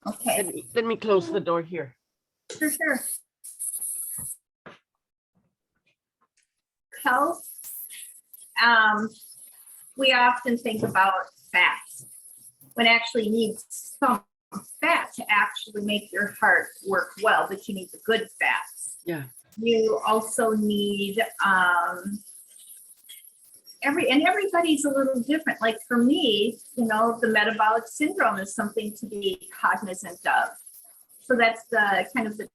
Okay, Let me close the door here. for sure. Health, we often think about fats, when actually you need some fat to actually make your heart work well, but you need the good fats. Yeah. You also need everybody's a little different. Like for me, the metabolic syndrome is something to be cognizant of. So that's the kind of the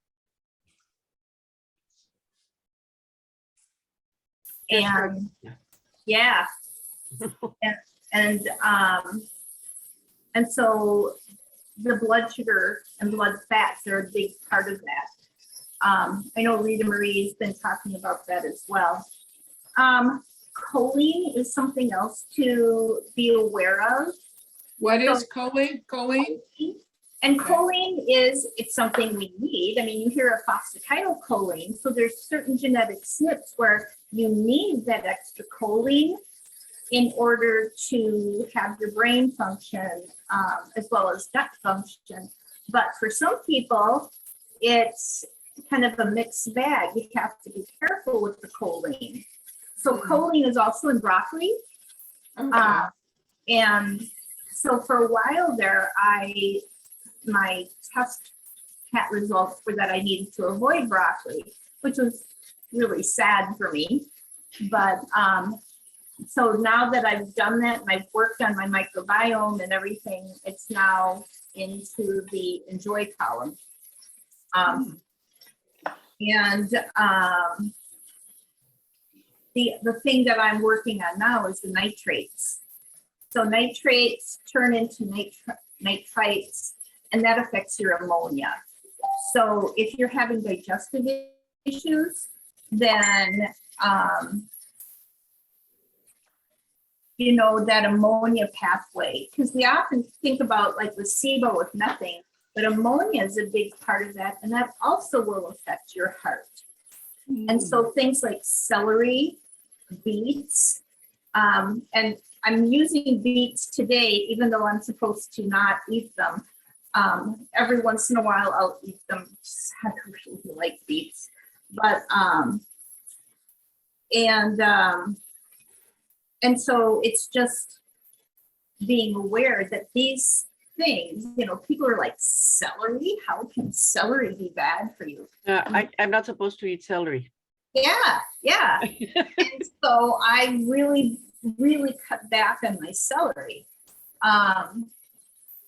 and yeah. And so the blood sugar and blood fats are a big part of that. I know Rita Marie has been talking about that as well. Choline is something else to be aware of. What is choline? Choline? And choline it's something we need. I mean, you hear of phosphatidylcholine, so there's certain genetic SNPs where you need that extra choline in order to have your brain function as well as gut function. But for some people, it's kind of a mixed bag. You have to be careful with the choline. So choline is also in broccoli. Okay. And so for a while there, my test results were that I needed to avoid broccoli, which was really sad for me. But so now that I've done that and I've worked on my microbiome and everything, it's now into the enjoy column. The thing that I'm working on now is the nitrates. So nitrates turn into nitrites, and that affects your ammonia. So if you're having digestive issues, then that ammonia pathway, because we often think about like with SIBO with methane, but ammonia is a big part of that, and that also will affect your heart. And so things like celery, beets, and I'm using beets today, even though I'm supposed to not eat them. Every once in a while I'll eat them. I really like beets, but and so it's just being aware that these things, people are like, celery? How can celery be bad for you? I'm not supposed to eat celery. Yeah. And so I really, really cut back on my celery. And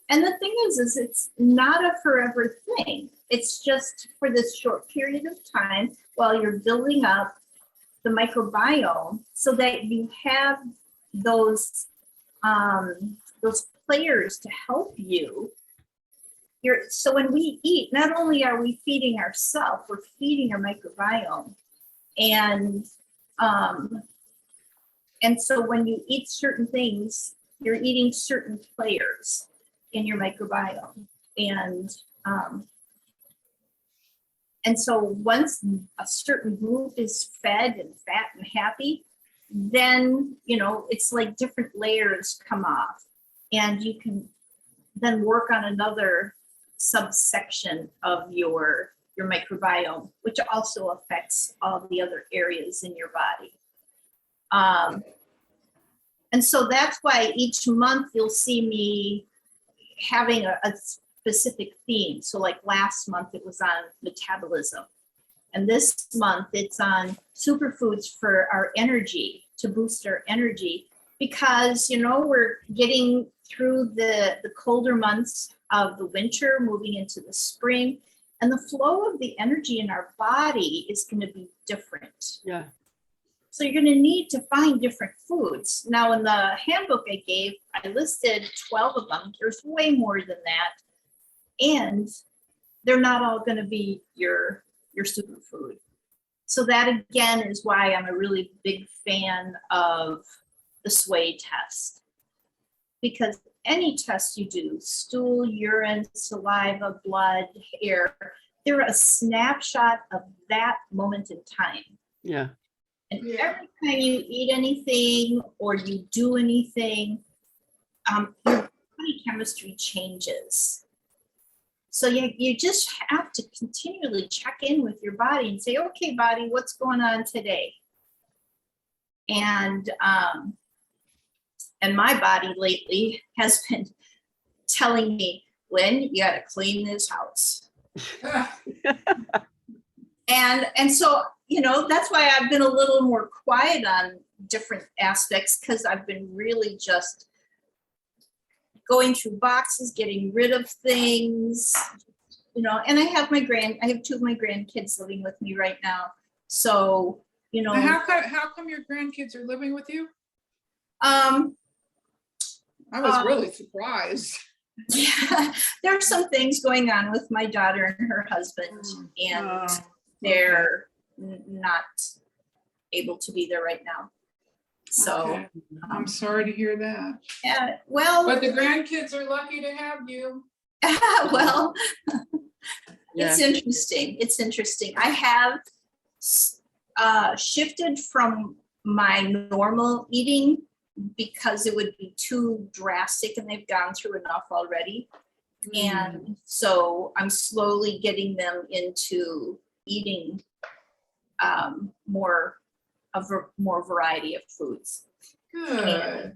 the thing is it's not a forever thing. It's just for this short period of time while you're building up the microbiome so that you have those players to help you. So when we eat, not only are we feeding ourselves, we're feeding our microbiome. And so when you eat certain things, you're eating certain players in your microbiome. And so once a certain group is fed and fat and happy, then, it's like different layers come off, and you can then work on another subsection of your microbiome, which also affects all the other areas in your body. And so that's why each month you'll see me having a specific theme. So like last month it was on metabolism. And this month it's on superfoods for our energy, to boost our energy, because, we're getting through the colder months of the winter, moving into the spring, and the flow of the energy in our body is going to be different. Yeah. So you're going to need to find different foods. Now in the handbook I gave, I listed 12 of them. There's way more than that. And they're not all going to be your superfood. So that again is why I'm a really big fan of the SWAY test. Because any test you do, stool, urine, saliva, blood, hair, they're a snapshot of that moment in time. Yeah. And every time you eat anything or you do anything, your body chemistry changes. So you just have to continually check in with your body and say, okay, body, what's going on today? And my body lately has been telling me, Lynn, you gotta clean this house. And so, you know, that's why I've been a little more quiet on different aspects, because I've been really just going through boxes, getting rid of things, you know, and I have two of my grandkids living with me right now. So, you know. Now, how come your grandkids are living with you? I was really surprised. Yeah, there are some things going on with my daughter and her husband, and they're not able to be there right now. So Okay. I'm sorry to hear that. yeah, well, But the grandkids are lucky to have you. well, Yeah. it's interesting. It's interesting. I have shifted from my normal eating because it would be too drastic, and they've gone through enough already. And so I'm slowly getting them into eating more variety of foods. Good.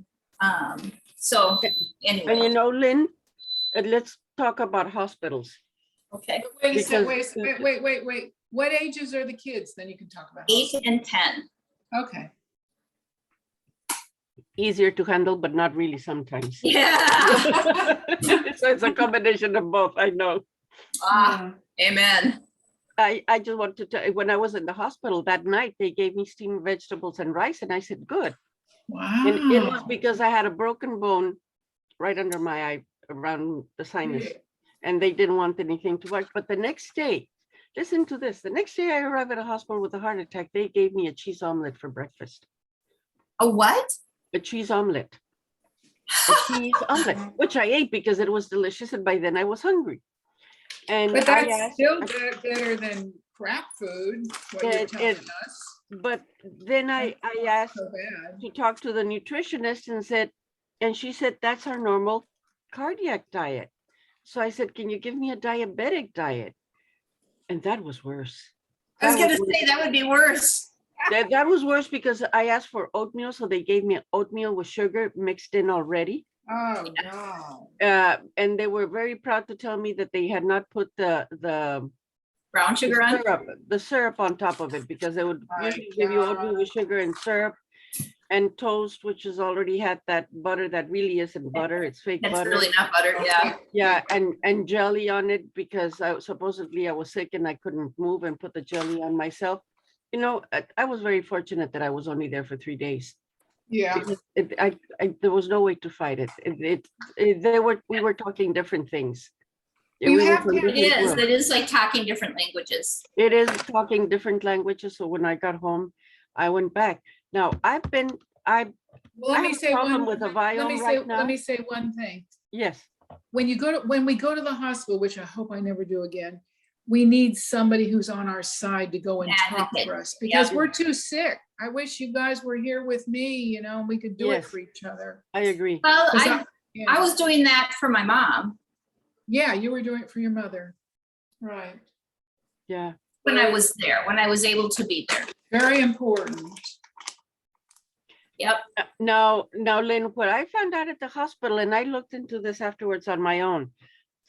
So And you anyway, know, Lynn, let's talk about hospitals. okay, Wait a second, Because- wait. What ages are the kids? Then you can talk about. 8 and 10. Okay. Easier to handle, but not really sometimes. Yeah. So it's a combination of both, I know. Amen. I just want to tell you, when I was in the hospital that night, they gave me steamed vegetables and rice, and I said, good. Wow. And it was because I had a broken bone right under my eye, around the sinus, and they didn't want anything to watch. But the next day, listen to this, the next day I arrived at a hospital with a heart attack, they gave me a cheese omelet for breakfast. A what? A cheese omelet. A cheese omelet, which I ate because it was delicious, and by then I was hungry. And But I that's asked, still better than crap food, what you're telling us. but then I asked So bad. to talk to the nutritionist and she said, that's our normal cardiac diet. So I said, can you give me a diabetic diet? And that was worse. I was That gonna was say that would be worse. That was worse because I asked for oatmeal, so they gave me oatmeal with sugar mixed in already. Oh, no. And they were very proud to tell me that they had not put the Brown sugar on? syrup on top of it, because they would My usually give you oatmeal God. with sugar and syrup and toast, which has already had that butter that really isn't butter, it's fake That's butter. really not butter, yeah. Yeah, and jelly on it, because supposedly I was sick and I couldn't move, and put the jelly on myself. You know, I was very fortunate that I was only there for 3 days. Yeah. Because there was no way to fight it. We were talking different things. You we were have from to- It different is. worlds. It is like talking different languages. It is talking different languages. So when I got home, I went back. Now I Well, I let me have a say problem one, with a let me Valium say, right now. let me say one thing. yes, When we go to the hospital, which I hope I never do again, we need somebody who's on our side to go and talk Advocate. for us, because Yep. we're too sick. I wish you guys were here with me, you know, and we could do it Yes. for each other. I agree. Well, 'Cause I yeah. was doing that for my mom Yeah, you were doing it for your mother. Right. Yeah. when I was there, when I was able to be there. Very important. Yep. Now, Lynn, what I found out at the hospital, and I looked into this afterwards on my own,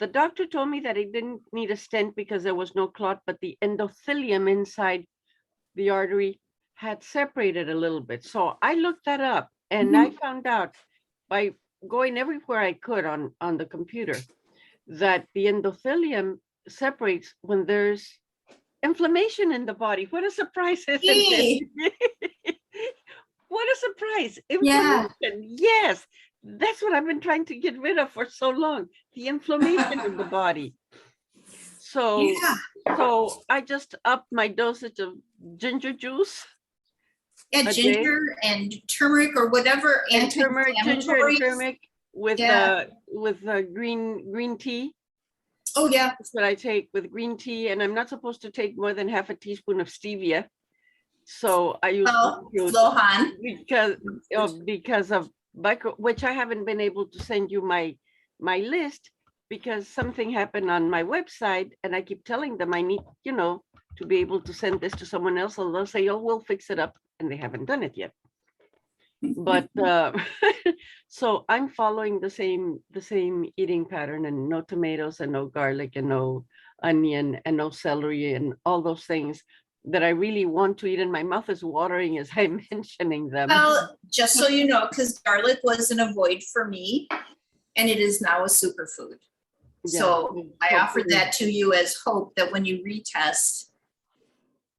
the doctor told me that he didn't need a stent because there was no clot, but the endothelium inside the artery had separated a little bit. So I looked that up, and I found out by going everywhere I could on the computer that the endothelium separates when there's inflammation in the body. What a surprise, isn't it? What a surprise. Yeah. Inflammation. Yes, that's what I've been trying to get rid of for so long, the inflammation in the body. So, Yeah. so I just upped my dosage of ginger juice. Yeah, A day. ginger and turmeric or whatever And turmeric, ginger and anti-inflammatories. turmeric with Yeah. green tea. Oh, yeah. That's what I take with green tea, and I'm not supposed to take more than half a teaspoon of stevia. So I use Well, fruit Lohan. because of micro, which I haven't been able to send you my list because something happened on my website and I keep telling them I need, to be able to send this to someone else, and they'll say, oh, we'll fix it up, and they haven't done it yet. But so I'm following the same eating pattern, and no tomatoes and no garlic and no onion and no celery and all those things that I really want to eat, and my mouth is watering as I'm mentioning them. Well, just so you know, because garlic was an avoid for me, and it is now a superfood. So Yeah, I offered hopefully. that to you as hope that when you retest,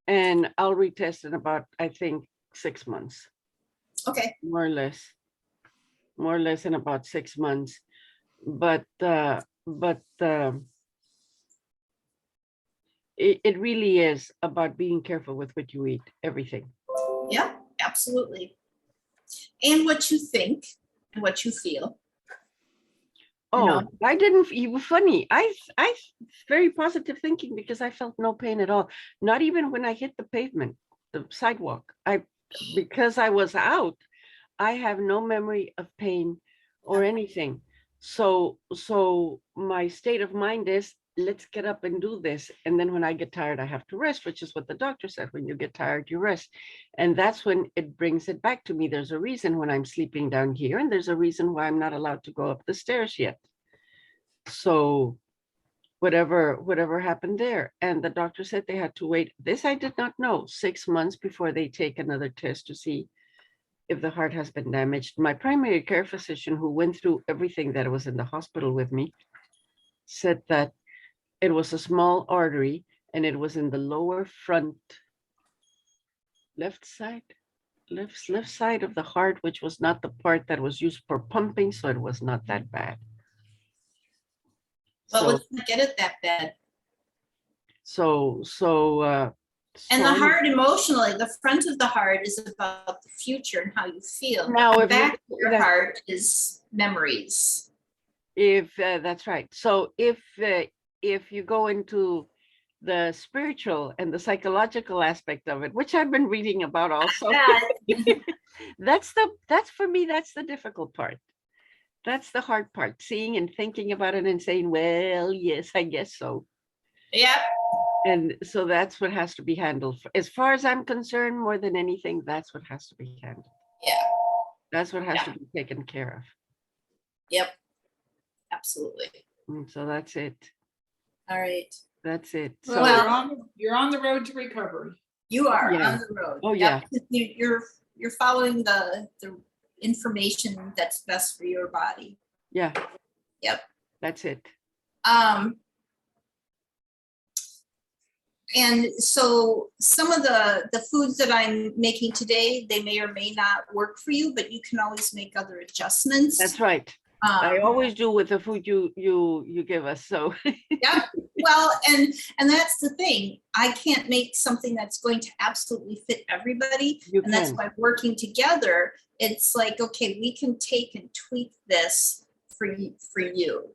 And I'll retest in about, I think, 6 months, okay, more or less in about 6 months. But it really is about being careful with what you eat, everything. yeah, absolutely. And what you think and what you feel. Oh, know. I didn't, you were funny. I very positive thinking because I felt no pain at all. Not even when I hit the pavement, the sidewalk. Because I was out, I have no memory of pain or anything. So my state of mind is, let's get up and do this. And then when I get tired, I have to rest, which is what the doctor said. When you get tired, you rest. And that's when it brings it back to me. There's a reason when I'm sleeping down here, and there's a reason why I'm not allowed to go up the stairs yet. So whatever happened there. And the doctor said they had to wait. This I did not know, 6 months before they take another test to see if the heart has been damaged. My primary care physician, who went through everything that was in the hospital with me, said that it was a small artery and it was in the lower front left side of the heart, which was not the part that was used for pumping, so it was not that bad. Well, So let's not get it that bad. and And the heart emotionally, the front of the heart is about the future and how you feel. Now, The if you- back of your that- heart is memories. if that's right. So if you go into the spiritual and the psychological aspect of it, which I've been reading about also, that's for me, that's the difficult part. That's the hard part, seeing and thinking about it and saying, well, yes, I guess so. Yep. And so that's what has to be handled. As far as I'm concerned, more than anything, that's what has to be handled. Yeah. That's what has Yeah. to be taken care of. Yep. Absolutely. And so that's it. All right. That's it. Well, So Well- you're on the road to recovery. You are Yeah. on the road. Oh, Yep. You're following the information that's best for your body. yeah. Yep. That's it. And so some of the foods that I'm making today, they may or may not work for you, but you can always make other adjustments. That's right. I Um, always do with the food you give us. So yeah. Well, and that's the thing. I can't make something that's going to absolutely fit everybody. you And that's can. why working together, it's like, okay, we can take and tweak this for you.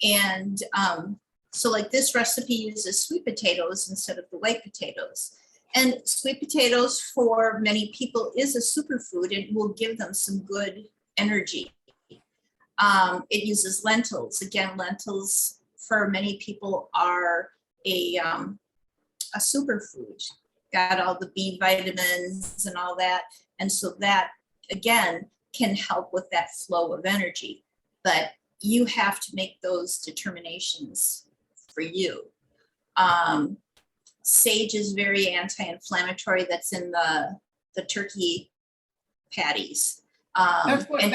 And so like this recipe uses sweet potatoes instead of the white potatoes. And sweet potatoes for many people is a superfood and will give them some good energy. It uses lentils. Again, lentils for many people are a superfood. Got all the B vitamins and all that. And so that, again, can help with that flow of energy. But you have to make those determinations for you. Sage is very anti-inflammatory. That's in the turkey patties. That's and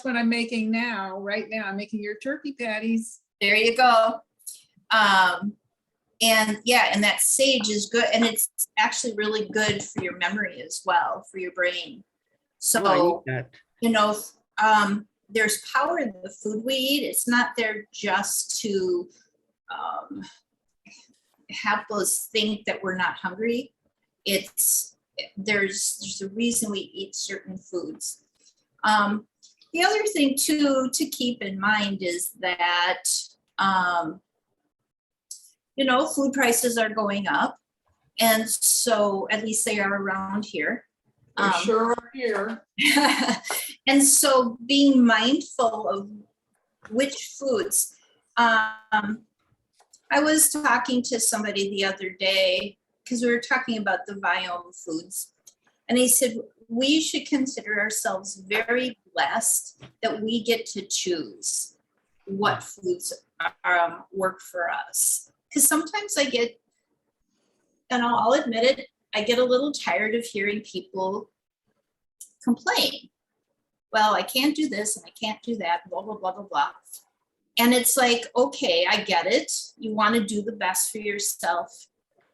what I'm making now. Right now, I'm making your turkey patties. there you go. And yeah, and that sage is good, and it's actually really good for your memory as well, for your brain. So Oh, I need that. you know, there's power in the food we eat. It's not there just to have those think that we're not hungry. There's a reason we eat certain foods. The other thing too to keep in mind is that food prices are going up, and so at least they are around here. They sure are here. And so being mindful of which foods, I was talking to somebody the other day, because we were talking about the Viome foods. And he said, we should consider ourselves very blessed that we get to choose what foods work for us. Because sometimes I get, and I'll admit it, I get a little tired of hearing people complain. Well, I can't do this and I can't do that, blah, blah, blah, blah, blah. And it's like, okay, I get it. You want to do the best for yourself.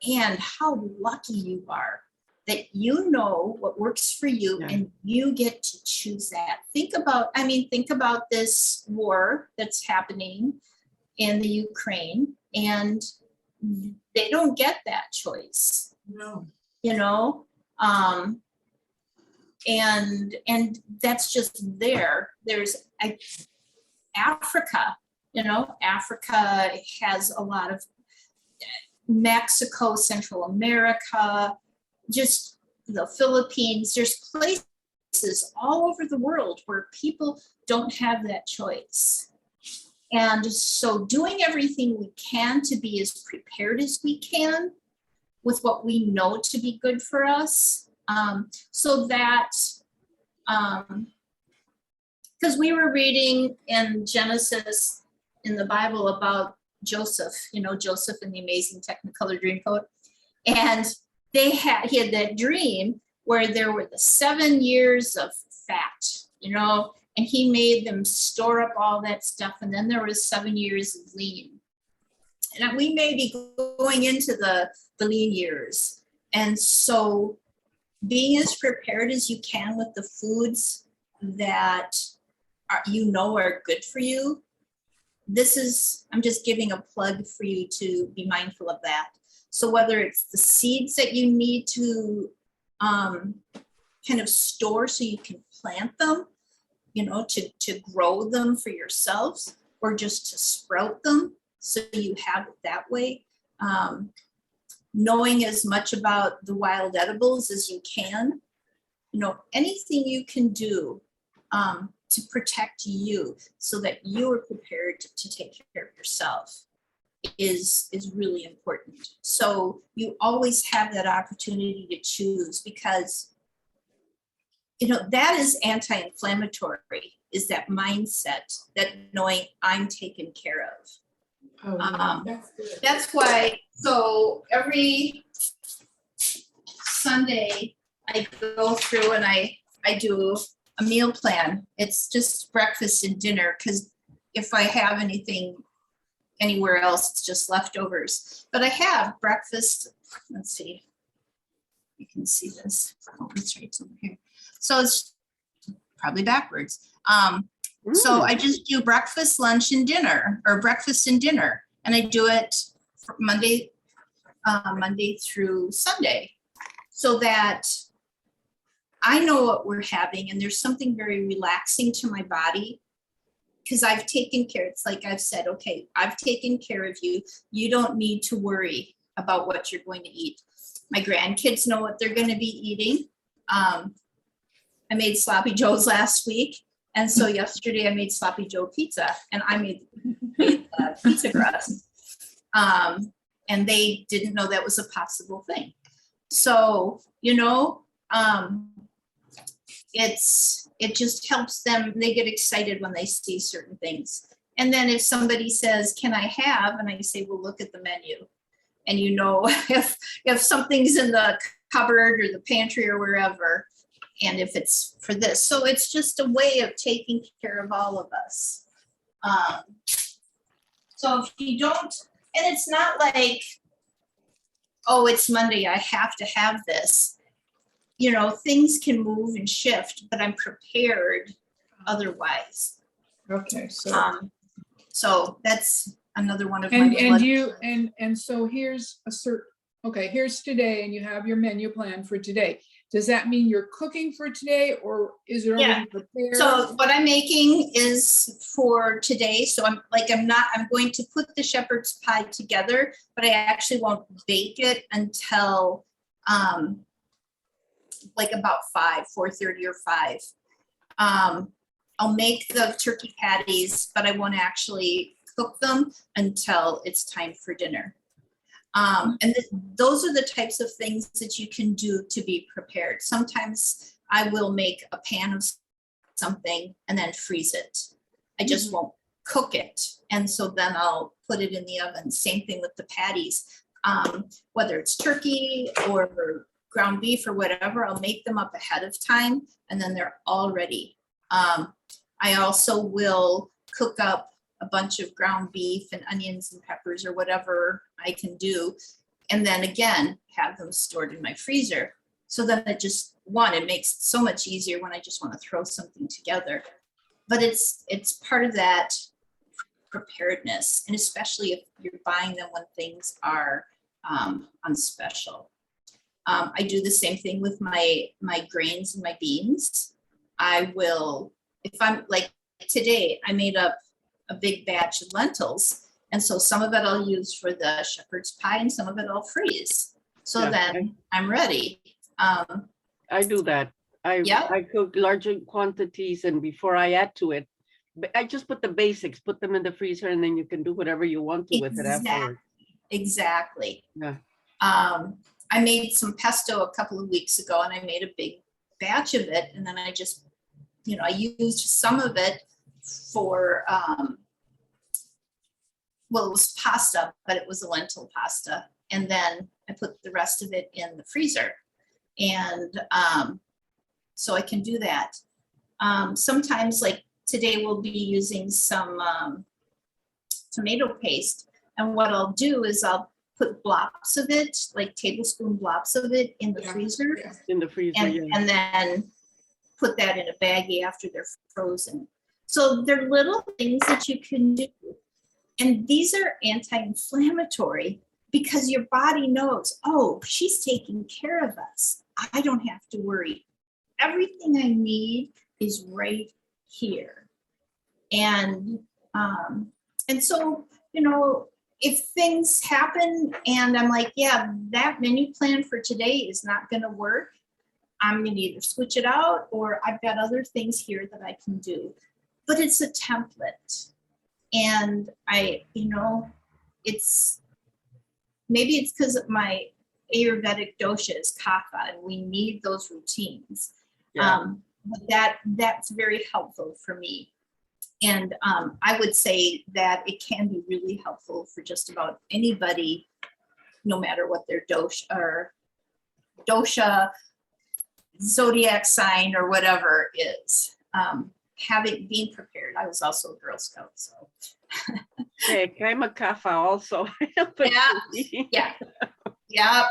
And how lucky you are that you know what works for you and you get to choose that. Think about this war that's happening in the Ukraine, and they don't get that choice. No. And that's just there. There's Africa, Africa has a lot of Mexico, Central America, just the Philippines. There's places all over the world where people don't have that choice. And so doing everything we can to be as prepared as we can with what we know to be good for us, so that, because we were reading in Genesis in the Bible about Joseph, Joseph in the Amazing Technicolor Dreamcoat. And he had that dream where there were the 7 years of fat, and he made them store up all that stuff. And then there was 7 years of lean. And we may be going into the lean years. And so being as prepared as you can with the foods that are good for you. I'm just giving a plug for you to be mindful of that. So whether it's the seeds that you need to kind of store so you can plant them, to grow them for yourselves, or just to sprout them so you have it that way. Knowing as much about the wild edibles as you can, anything you can do to protect you so that you are prepared to take care of yourself is really important. So you always have that opportunity to choose, because that is anti-inflammatory, is that mindset, that knowing I'm taken care of. Oh, yeah, that's good. That's why, so every Sunday I go through and I do a meal plan. It's just breakfast and dinner, because if I have anything anywhere else, it's just leftovers. But I have breakfast. Let's see. You can see this. Oh, it's right over here. So it's probably backwards. So I just do breakfast, lunch, and dinner, or breakfast and dinner. And I do it Monday through Sunday, so that I know what we're having, and there's something very relaxing to my body, because I've taken care. It's like I've said, okay, I've taken care of you. You don't need to worry about what you're going to eat. My grandkids know what they're going to be eating. I made sloppy joes last week. And so yesterday I made sloppy joe pizza, and I made pizza crust. And they didn't know that was a possible thing. So, it just helps them. They get excited when they see certain things. And then if somebody says, can I have? And I say, well, look at the menu. And if something's in the cupboard or the pantry or wherever, and if it's for this. So it's just a way of taking care of all of us. So if you don't, and it's not like, oh, it's Monday, I have to have this. Things can move and shift, but I'm prepared otherwise. Okay, so. So that's another one of my. And so here's here's today, and you have your menu plan for today. Does that mean you're cooking for today, or is it already prepared? So what I'm making is for today. So I'm going to put the shepherd's pie together, but I actually won't bake it until about 4:30 or 5. I'll make the turkey patties, but I won't actually cook them until it's time for dinner. Those are the types of things that you can do to be prepared. Sometimes I will make a pan of something and then freeze it. I just won't cook it. And so then I'll put it in the oven. Same thing with the patties. Whether it's turkey or ground beef or whatever, I'll make them up ahead of time and then they're all ready. I also will cook up a bunch of ground beef and onions and peppers or whatever I can do. And then again, have them stored in my freezer. So then it makes it so much easier when I just want to throw something together. But it's part of that preparedness, and especially if you're buying them when things are on special. I do the same thing with my grains and my beans. I will, if I'm like today, I made up a big batch of lentils. And so some of it I'll use for the shepherd's pie and some of it I'll freeze. So Yeah, then I'm ready. I do that. I cook larger quantities, and before I add to it, I just put the basics, put them in the freezer, and then you can do whatever you want to with it afterwards. Exactly. Yeah. I made some pesto a couple of weeks ago and I made a big batch of it. And then I just, I used some of it for, well, it was pasta, but it was a lentil pasta. And then I put the rest of it in the freezer. And so I can do that. Sometimes, like today, we'll be using some tomato paste. And what I'll do is I'll put blobs of it, like tablespoon blobs of it in the freezer. In the freezer, And then put that in a baggie after they're frozen. So they're little things that you can do. And these are anti-inflammatory because your body knows, oh, she's taking care of us. I don't have to worry. Everything I need is right here. And so, if things happen and I'm like, yeah, that menu plan for today is not going to work, I'm going to either switch it out or I've got other things here that I can do. But it's a template. And maybe it's because of my Ayurvedic dosha is kapha and we need those routines. Yeah. But that's very helpful for me. And I would say that it can be really helpful for just about anybody, no matter what their dosha, zodiac sign, or whatever is. Being prepared. I was also a Girl Scout, so. Heck, I'm a kapha also. Yeah,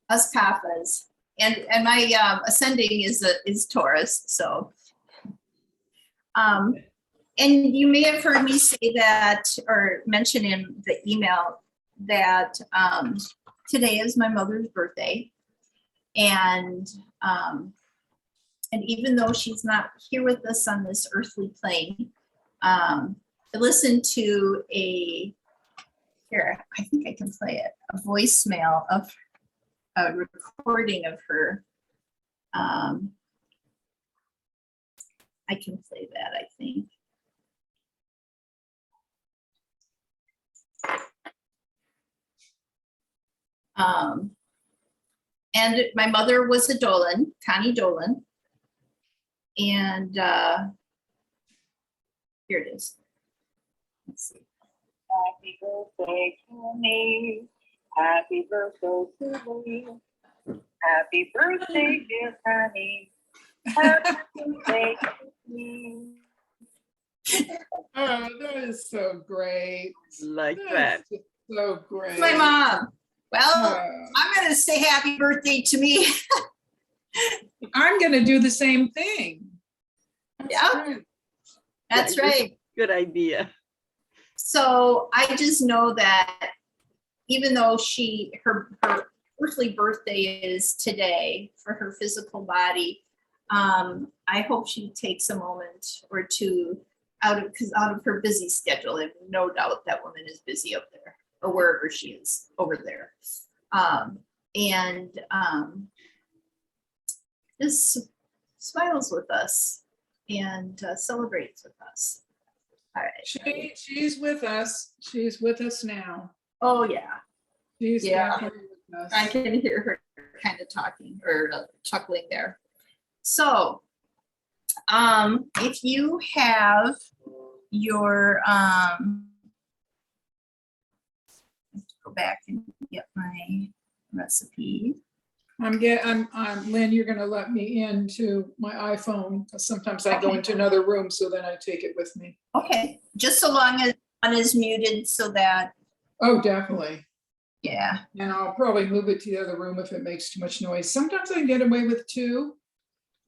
us kaphas. And my ascending is Taurus, so. And you may have heard me say that or mention in the email that today is my mother's birthday. And even though she's not here with us on this earthly plane, I listened to I think I can play it, a voicemail of a recording of her. I can play that, I think. And my mother was a Dolan, Connie Dolan. And here it is. Let's see. Happy birthday to me. Happy birthday to me. Happy birthday, dear Connie. Happy birthday to me. Oh, that is so great. Like that. That's just so great. My mom. Well, Oh, I'm going to say happy birthday to me. I'm going to do the same thing. That's Yeah. great. That's Yeah, right. Good idea. So I just know that even though her earthly birthday is today for her physical body, I hope she takes a moment or two out of her busy schedule. I have no doubt that woman is busy up there or wherever she is over there. Just smiles with us and celebrates with us. All right. She's with us. She's with us now. Oh, yeah. She's Yeah. definitely with us. I can hear her kind of talking or chuckling there. So, if you have your, go back and get my recipe. Lynn, you're gonna let me into my iPhone, because sometimes I go Okay. into another room, so then I take it with me. Okay, just so long as one is muted so that, Oh, definitely. yeah. And I'll probably move it to the other room if it makes too much noise. Sometimes I can get away with 2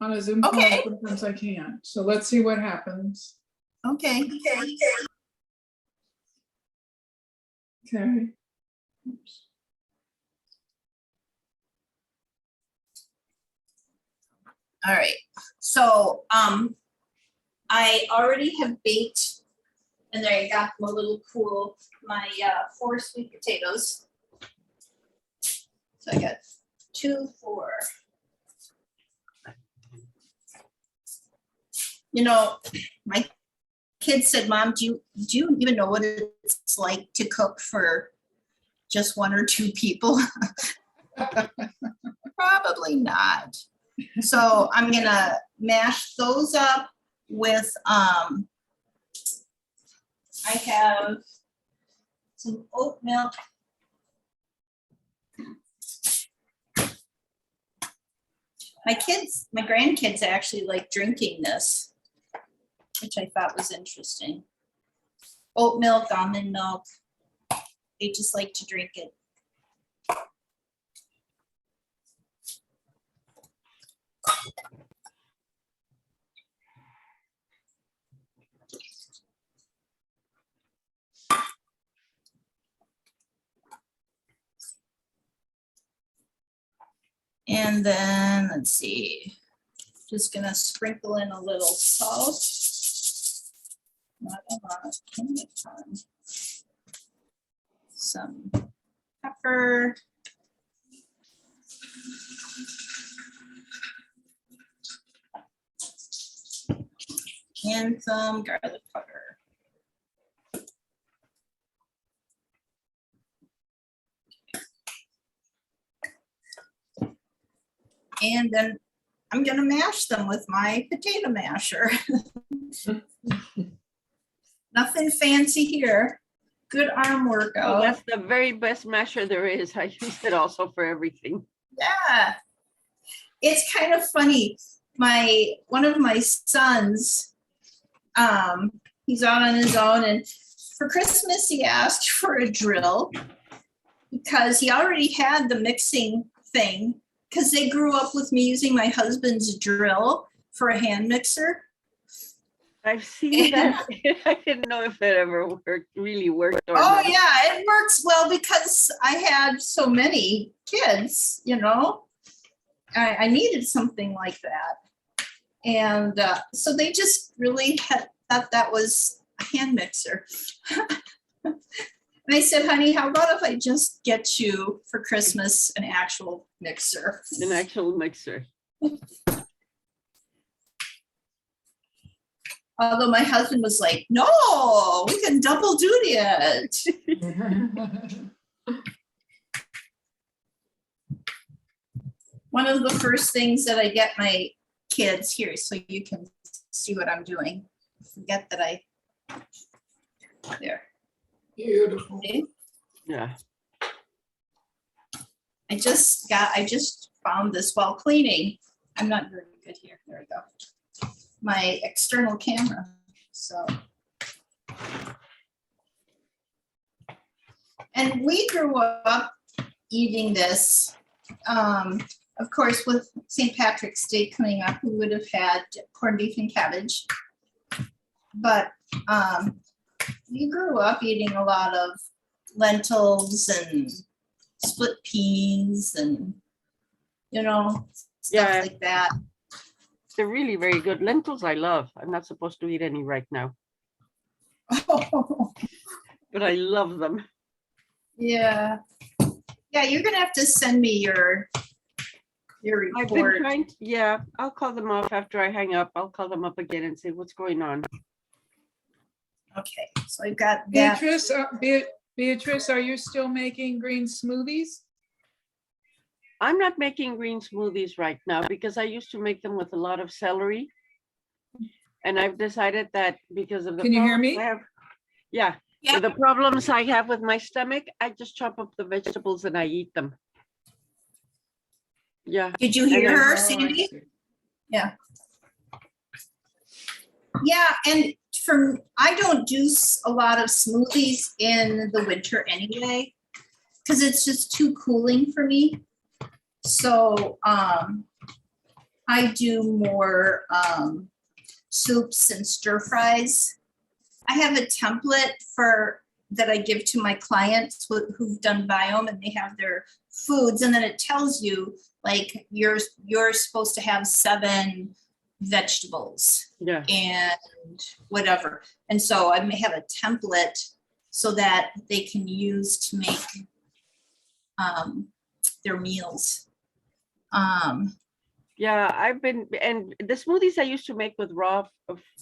on a Zoom call, Okay. sometimes I can't. So let's see what happens. Okay. Okay. Oops. All right, so, I already have baked, and there I got them a little cool, my, 4 sweet potatoes. So I got 2, 4. You know, my kids said, Mom, do you even know what it's like to cook for just 1 or 2 people? Probably not. So I'm gonna mash those up with, I have some oat milk. My grandkids actually like drinking this, which I thought was interesting. Oat milk, almond milk, they just like to drink it. And then, let's see, just gonna sprinkle in a little salt. Not a lot, plenty of time. Some pepper. And some garlic powder. And then I'm gonna mash them with my potato masher. Nothing fancy here. Good arm Oh, workout. that's the very best masher there is. I use it also for everything. Yeah. It's kind of funny. One of my sons, he's out on his own, and for Christmas he asked for a drill because he already had the mixing thing, because they grew up with me using my husband's drill for a hand mixer. I've seen that. I didn't know if it ever really worked or Oh not. yeah, it works well because I had so many kids, you know. I needed something like that. And so they just really thought that was a hand mixer. And I said, honey, how about if I just get you for Christmas an actual mixer? An actual mixer. Although my husband was like, no, we can double duty it. One of the first things that I get my kids here, so you can see what I'm doing. Forget that there. Beautiful. Okay. Yeah. I just found this while cleaning. I'm not very good here. There we go. My external camera. So. And we grew up eating this. Of course, with St. Patrick's Day coming up, we would have had corned beef and cabbage. But we grew up eating a lot of lentils and split peas and, you know, stuff Yeah. like that. They're really very good. Lentils I love. I'm not supposed to eat any right now, but I love them. Yeah. Yeah, you're gonna have to send me your I've been report. trying, yeah, I'll call them off after I hang up. I'll call them up again and say what's going on. Okay, so I've got that. Beatrice, are you still making green smoothies? I'm not making green smoothies right now because I used to make them with a lot of celery. And I've decided that because of the Can you hear problems me? I have, yeah, Yeah. with the problems I have with my stomach, I just chop up the vegetables and I eat them. Yeah. Did you hear And her, Oh, I Sandy? see. Yeah, and I don't do a lot of smoothies in the winter anyway, because it's just too cooling for me. So, I do more, soups and stir fries. I have a template that I give to my clients who've done biome, and they have their foods, and then it tells you, like, you're supposed to have 7 vegetables Yeah. and whatever. And so I may have a template so that they can use to make their meals. Yeah, and the smoothies I used to make with raw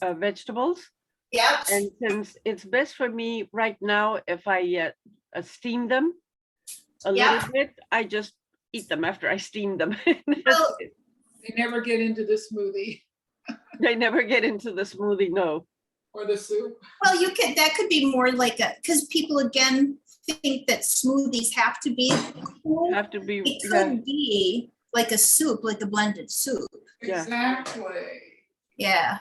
vegetables. Yeah. And since it's best for me right now, if I steam them a Yeah. little bit, I just eat them after I steam them. Well, They never get into the smoothie They never get into the smoothie, no. or the soup. Well, that could be more like because people again think that smoothies have to be cool. Have to be, It yeah, could be like a soup, like a blended soup. Yeah. Exactly. Yeah.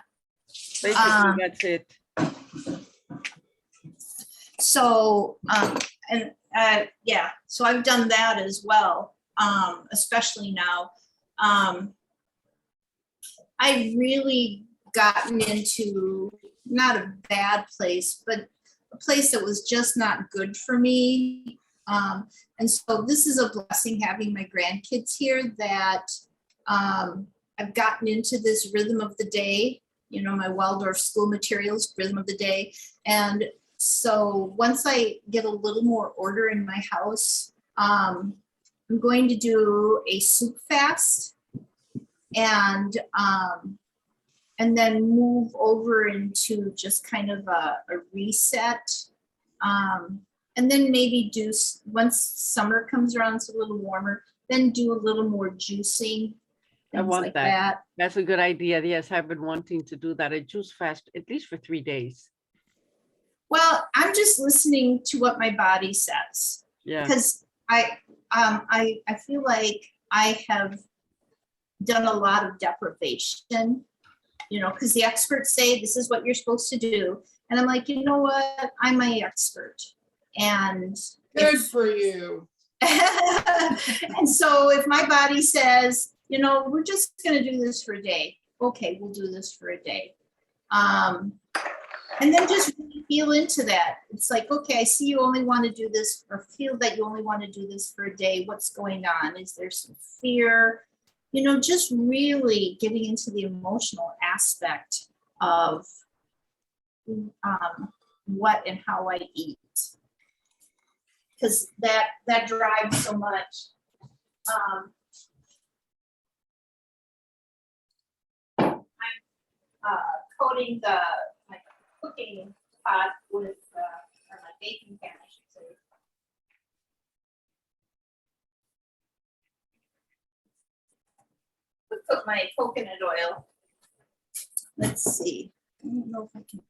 basically that's it. So, yeah, so I've done that as well, especially now. I've really gotten into not a bad place, but a place that was just not good for me. And so this is a blessing having my grandkids here that I've gotten into this rhythm of the day, my Waldorf school materials, rhythm of the day. And so once I get a little more order in my house, I'm going to do a soup fast and then move over into just kind of a reset. And then maybe once summer comes around, it's a little warmer, then do a little more juicing, I things want like that. that. That's a good idea. Yes, I've been wanting to do that. I juice fast at least for 3 days. Well, I'm just listening to what my body says. Yeah, Because I feel like I have done a lot of deprivation, because the experts say this is what you're supposed to do. And I'm like, you know what? I'm my expert. And Good for you. and so if my body says, we're just going to do this for a day. Okay, we'll do this for a day. And then just really feel into that. It's like, okay, I see you only want to do this, or feel that you only want to do this for a day. What's going on? Is there some fear? Just really getting into the emotional aspect of what and how I eat. Because that drives so much. I'm coating my cooking pot with, or my baking pan, I should say. Put my coconut oil. Let's see. I don't know if I can.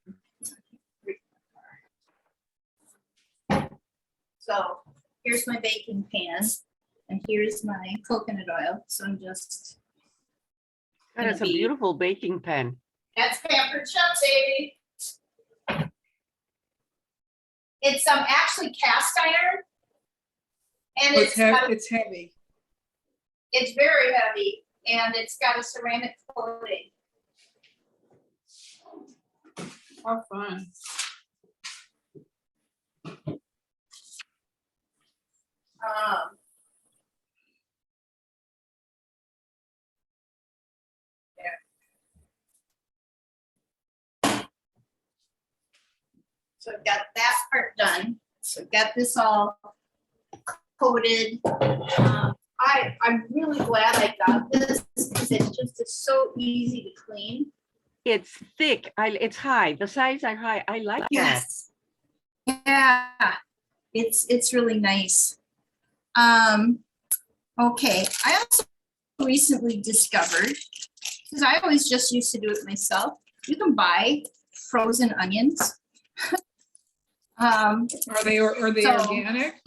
So here's my baking pan and here's my coconut oil. So I'm just. that is a beautiful baking pan. That's Pampered Chef, baby. It's actually cast iron. And It's heavy. it's very heavy and it's got a ceramic coating. How fun. So I've got that part done. So I've got this all coated. I'm really glad I got this because it's so easy to clean. it's thick. It's high. The sides are high. I like that. Yes. Yeah, it's really nice. Okay, I also recently discovered, because I always just used to do it myself, you can buy frozen onions. Are they So- organic?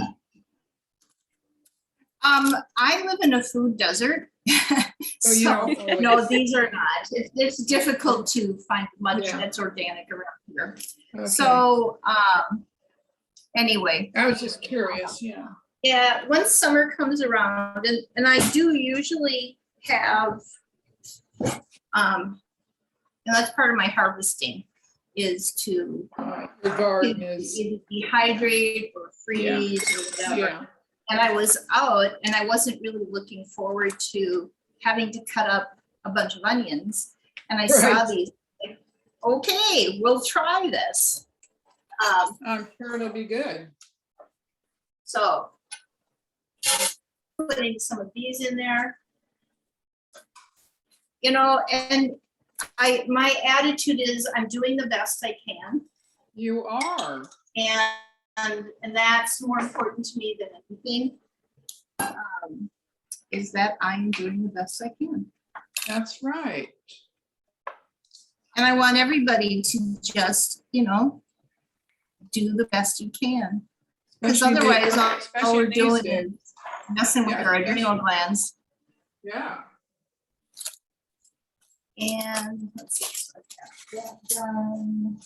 I live in a food desert. So you So, don't always- no, these are not. It's difficult to find much Yeah. that's organic around here. Okay. So, anyway, I was just curious, yeah. yeah, once summer comes around, and I do usually have, and that's part of my harvesting, is to Your garden is, either dehydrate or freeze or whatever. yeah, And I was out and I wasn't really looking forward to having to cut up a bunch of onions. And I saw Right. these, like, okay, we'll try this. I'm sure it'll be good. So putting some of these in there. You know, and my attitude is I'm doing the best I can. You are. And that's more important to me than anything. Is that I'm doing the best I can. That's right. And I want everybody to just, you know, do the best you can. Because Especially the- otherwise, all especially we're these doing days. is messing with Yeah, our especially- adrenal glands. Yeah. And let's see, so I've got that done.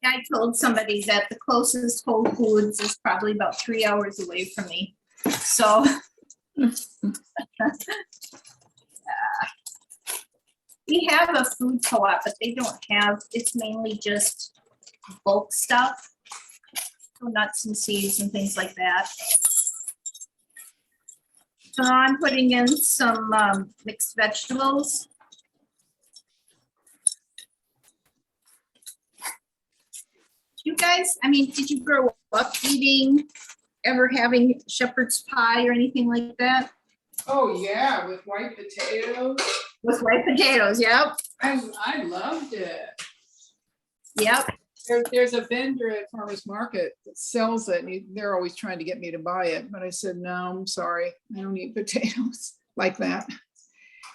I told somebody that the closest Whole Foods is probably about 3 hours away from me. So. We have a food co-op, but they don't have, it's mainly just bulk stuff. So nuts and seeds and things like that. So I'm putting in some mixed vegetables. You guys, I mean, did you grow up ever having shepherd's pie or anything like that? Oh, yeah, with white potatoes. With white potatoes, yep, I loved it. yep. There's a vendor at farmer's market that sells it, and they're always trying to get me to buy it, but I said, no, I'm sorry, I don't eat potatoes like that.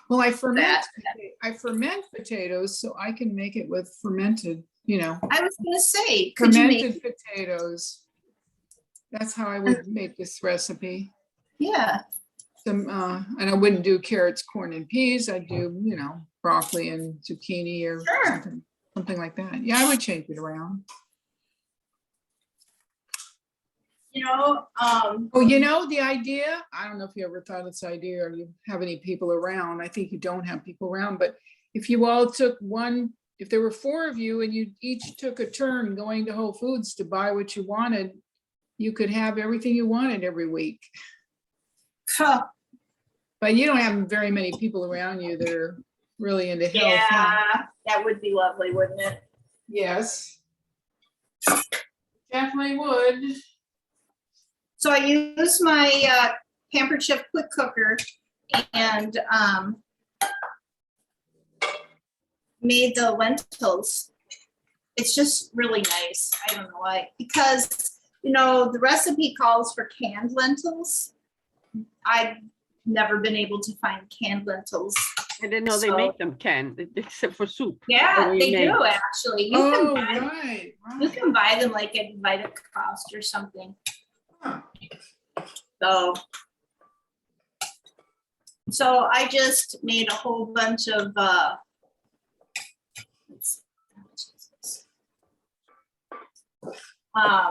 Well, I ferment potatoes, so I can make it with fermented, you know, I was gonna say, could you make, fermented potatoes. That's how I would make this recipe. yeah, Some, and I wouldn't do carrots, corn, and peas. I'd do, you know, broccoli and zucchini or Sure. something like that. Yeah, I would change it around. you know, Oh, you know, the idea, I don't know if you ever thought of this idea or you have any people around. I think you don't have people around, but if you all took one, if there were 4 of you and you each took a turn going to Whole Foods to buy what you wanted, you could have everything you wanted every week. huh, But you don't have very many people around you that are really into health. huh? yeah, that would be lovely, wouldn't it? Yes. Definitely would. So I use my Pampered Chef quick cooker and made the lentils. It's just really nice. I don't know why, because, you know, the recipe calls for canned lentils. I've never been able to find canned lentils. I didn't know they So- make them canned, except for soup. Yeah, we they made. do actually. You Oh, can buy, right, you right. can buy them like at Vita Cost or something. Huh. So I just made a whole bunch of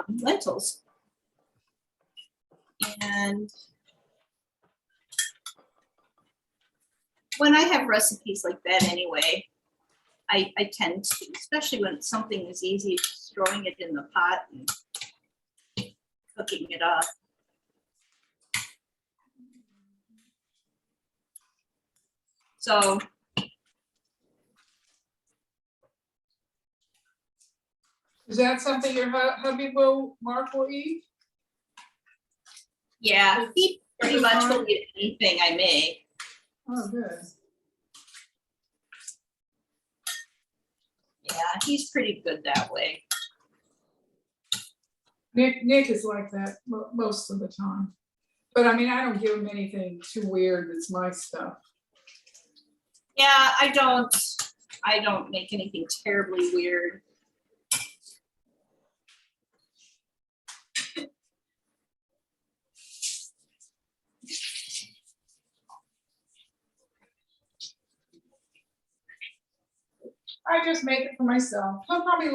lentils. And when I have recipes like that anyway, I tend to, especially when something is easy, just throwing it in the pot and cooking it up. So Is that something your hubby will, Mark will eat? Yeah, he pretty much will eat anything I make. Oh, good. Yeah, he's pretty good that way. Nick is like that most of the time. But I mean, I don't give him anything too weird. It's my stuff. Yeah, I don't make anything terribly weird. I just make it for myself. He'll probably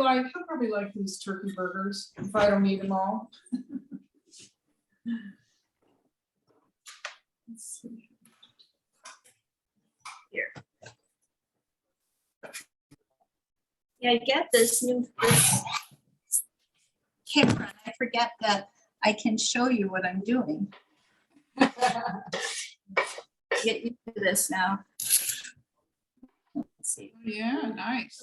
like these turkey burgers if I don't eat them all. Let's see. Yeah, I get this camera, and I forget that I can show you what I'm doing. Get used to this now. Let's see. Yeah, nice.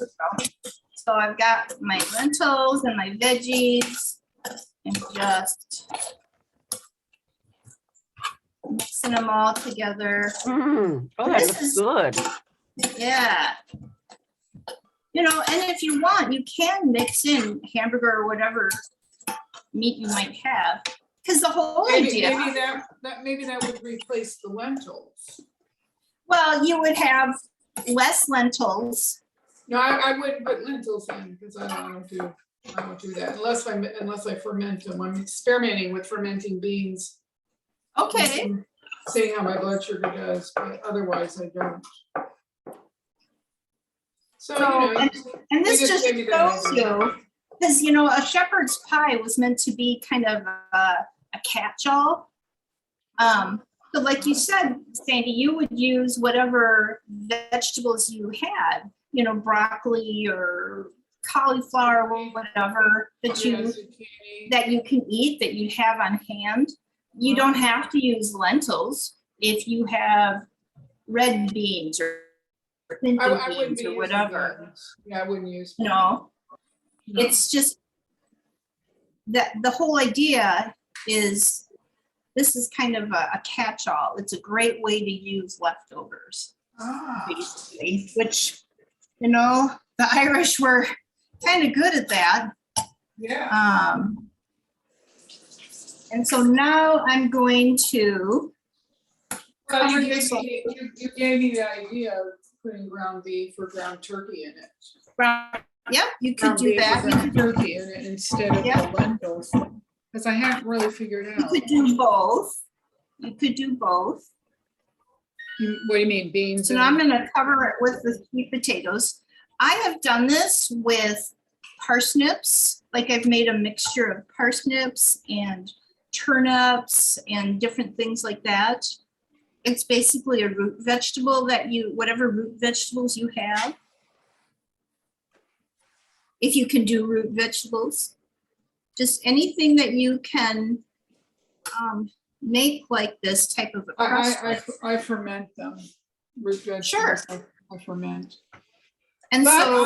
So I've got my lentils and my veggies and just mixing them all together. Oh, that This looks is- good. Yeah. You know, and if you want, you can mix in hamburger or whatever meat you might have. Because the whole Maybe idea, maybe that would replace the lentils. well, you would have less lentils. No, I wouldn't put lentils in because I don't do that unless I ferment them. I'm experimenting with fermenting beans. Okay. and seeing how my blood sugar does, but otherwise I don't. So, So, and this we just just gave you that shows idea. you, because you know, a shepherd's pie was meant to be kind of a catch-all. So like you said, Sandy, you would use whatever vegetables you had, you know, broccoli or cauliflower or whatever that Yeah, you zucchini. that you can eat, that you have on hand. You don't have to use lentils if you have red beans or pinto I wouldn't beans be or using whatever. beans. Yeah, I wouldn't use. You know, No. it's just that the whole idea is this is kind of a catch-all. It's a great way to use leftovers, Ah, basically, which, you know, the Irish were kind of good at that. yeah. And so now I'm going to Well, cover you gave this up. me, you gave me the idea of putting ground beef or ground turkey in it. Yep, you could Ground do beef or that. You ground turkey in it instead of Yeah. the lentils, because I haven't really figured out. could do both. You could do both. What do you mean, beans? So now I'm gonna cover it with the sweet potatoes. I have done this with parsnips, like I've made a mixture of parsnips and turnips and different things like that. It's basically a root vegetable that whatever root vegetables you have. If you can do root vegetables, just anything that you can make like this type of a crust with. I ferment them. Root vegetables, Sure. I ferment. And But so,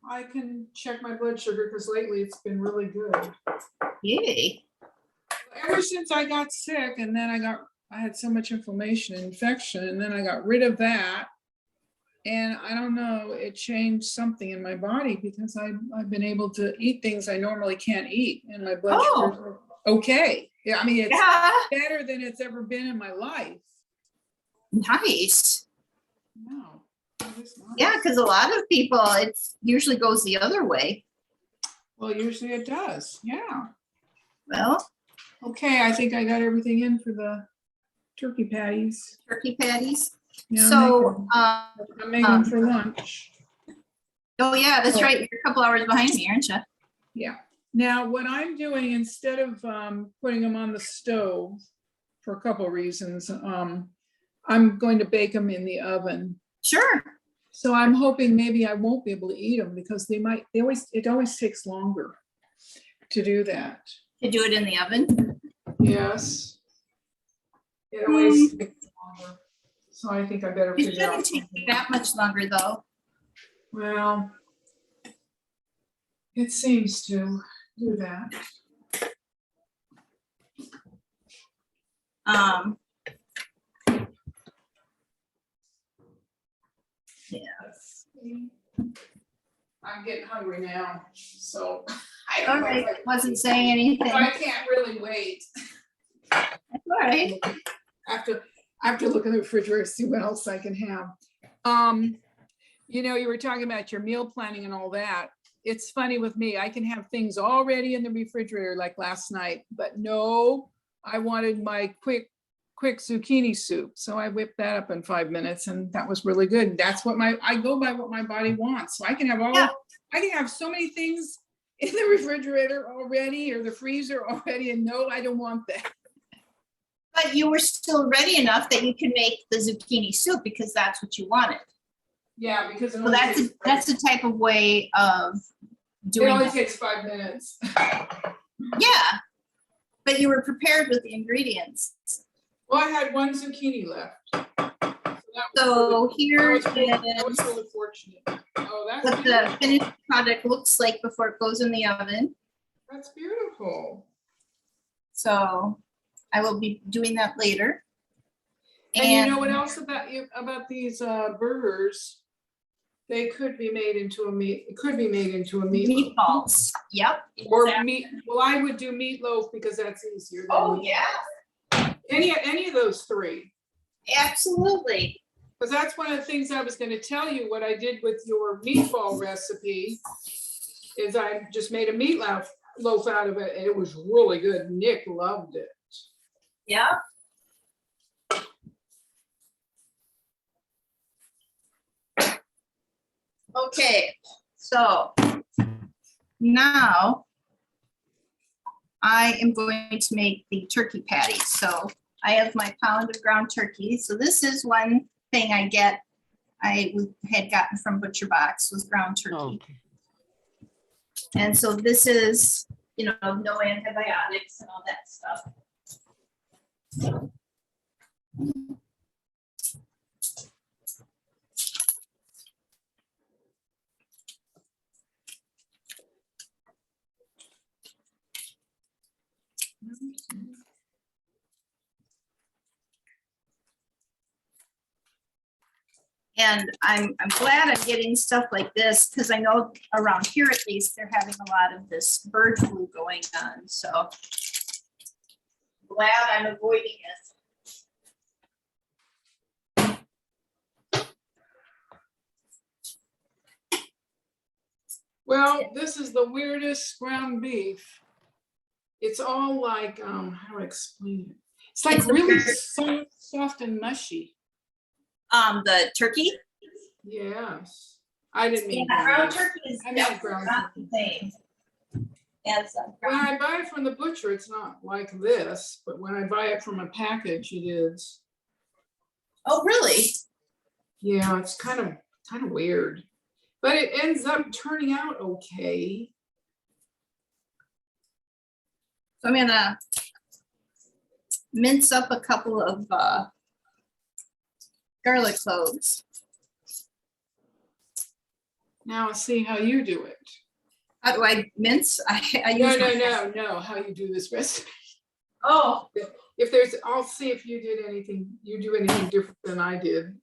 I can check my blood sugar because lately it's been really good. yay. Ever since I got sick and then I had so much inflammation and infection and then I got rid of that. And I don't know, it changed something in my body because I've been able to eat things I normally can't eat and my blood Oh. sugar. Okay. Yeah, I mean, it's Yeah, better than it's ever been in my life. nice. No. it is not. Yeah, because a lot of people, it usually goes the other way. Well, usually it does. Yeah. Well, Okay, I think I got everything in for the turkey patties. turkey patties. Yeah, So, I'm making them for lunch. oh yeah, that's right. You're a couple hours behind me, aren't you? Yeah. Now, what I'm doing, instead of putting them on the stove, for a couple of reasons, I'm going to bake them in the oven. Sure. So I'm hoping maybe I won't be able to eat them because it always takes longer to do that. To do it in the oven. Yes. It always takes longer. So I think I better It figure out. shouldn't take that much longer though. Well, it seems to do that. Um. Yes. I'm getting hungry now, so. I All don't know if right, wasn't saying anything. I can't really wait. All right. I have to look in the refrigerator, see what else I can have. You were talking about your meal planning and all that. It's funny with me, I can have things already in the refrigerator like last night, but no, I wanted my quick zucchini soup. So I whipped that up in 5 minutes and that was really good. That's what I go by what my body wants. So I can have Yeah. I can have so many things in the refrigerator already or the freezer already, and no, I don't want that. But you were still ready enough that you could make the zucchini soup because that's what you wanted. Yeah, because So that's the type of way of it doing only it. takes 5 minutes. Yeah. But you were prepared with the ingredients. Well, I had one zucchini left. So here that was is really fortunate. Oh, that's what the beautiful. finished product looks like before it goes in the oven. That's beautiful. So I will be doing that later. And you know what else about these burgers? They could be made into a meat. It could be made into a meatloaf. Meatballs. Yep. Or exactly. meat. Well, I would do meatloaf because that's easier. Than Oh, meatloaf. yeah. Any of those three. Absolutely. Because that's one of the things I was going to tell you. What I did with your meatball recipe is I just made a meatloaf out of it, and it was really good. Nick loved it. Yeah. Okay, so now I am going to make the turkey patties. So I have my pound of ground turkey. So this is one thing I had gotten from Butcher Box was ground turkey. Okay. And so this is, no antibiotics and all that stuff. And I'm glad I'm getting stuff like this because I know around here at least they're having a lot of this bird flu going on. So glad I'm avoiding it. Well, this is the weirdest ground beef. It's all like, how do I explain it? It's like It's the really weird- soft and mushy. The turkey. Yes. I didn't mean. Yeah, ground beef. turkey is I meant definitely ground not the same as When ground. I buy it from the butcher, it's not like this, but when I buy it from a package, it is. Oh, really? Yeah, it's kind of weird, but it ends up turning out okay. So I'm gonna mince up a couple of garlic cloves. Now I'll see how you do it. How do I mince? I No, use no, how you do this recipe. Oh, I'll see if you do anything different than I did.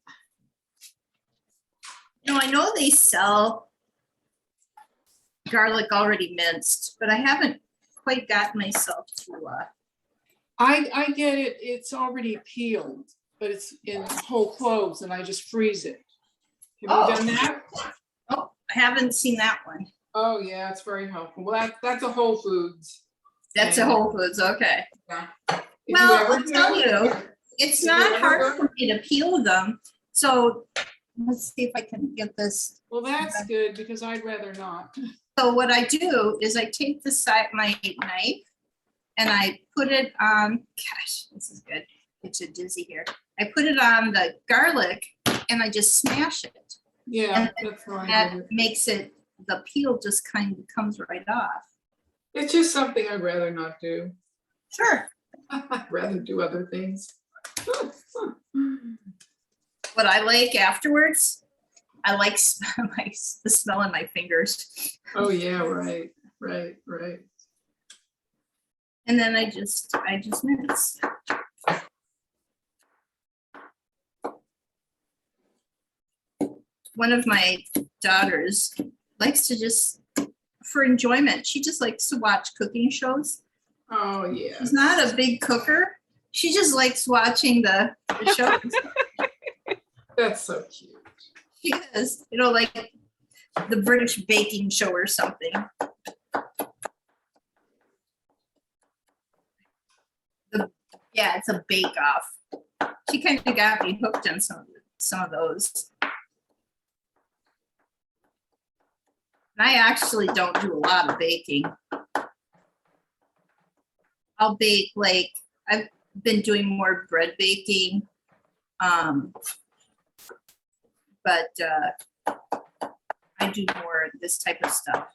I know they sell garlic already minced, but I haven't quite gotten myself to. I get it, it's already peeled, but it's in whole cloves and I just freeze it. Have you done that? Oh, I haven't seen that one. Oh, yeah, it's very helpful. Well, that's a Whole Foods. That's a Whole Foods, okay. Yeah. If you Well, ever I'll tell go- you, it's Did you not ever hard go- for me to peel them. So let's see if I can get this. Well, that's good because I'd rather not. So what I do is I take my knife and I put it on, gosh, this is good. It's a dizzy here. I put it on the garlic and I just smash it. Yeah, that's how I do That it. makes it, the peel just kind of comes right off. It's just something I'd rather not do. Sure. I'd rather do other things. What I like afterwards, I like the smell in my fingers. Oh, yeah, right. And then I just mince. one of my daughters likes to just, for enjoyment, she just likes to watch cooking shows. Oh, yeah. She's not a big cooker. She just likes watching the shows. That's so cute. She is, you know, like the British baking show or something. Yeah, it's a bake off. She kind of got me hooked on some of those. And I actually don't do a lot of baking. I'll bake, like, I've been doing more bread baking. But I do more of this type of stuff.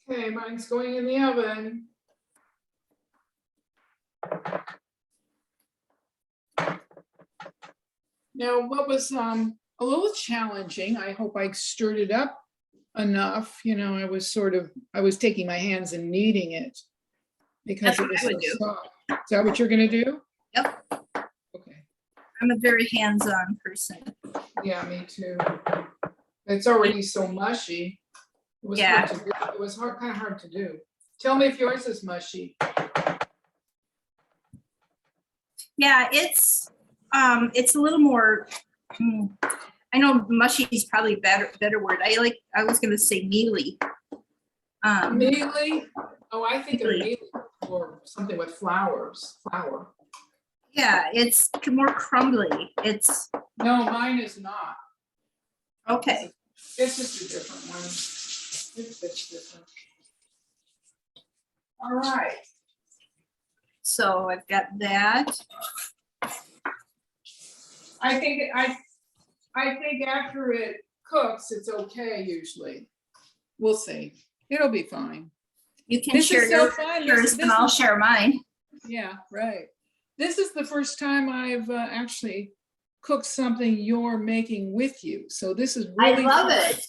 Okay, mine's going in the oven. Now, what was a little challenging, I hope I stirred it up enough, you know, I was taking my hands and kneading it because That's it what was I so would do. soft. Is that what you're gonna do? Yep, Okay, I'm a very hands-on person. yeah, me too. It's already so mushy. It was Yeah. hard to do. It was kind of hard to do. Tell me if yours is mushy. Yeah, it's a little more, I know mushy is probably a better word. I was gonna say mealy. Mealy? Oh, I think of Mealy. mealy or something with flour. Yeah, it's more crumbly. It's, No, mine is not. okay. It's just a different one. It's different. All right. So I've got that. I think after it cooks, it's okay usually. We'll see. It'll be fine. You can This share is so your fun. yours and I'll share mine. Yeah, right. This is the first time I've actually cooked something you're making with you. So this is I really love fun. it.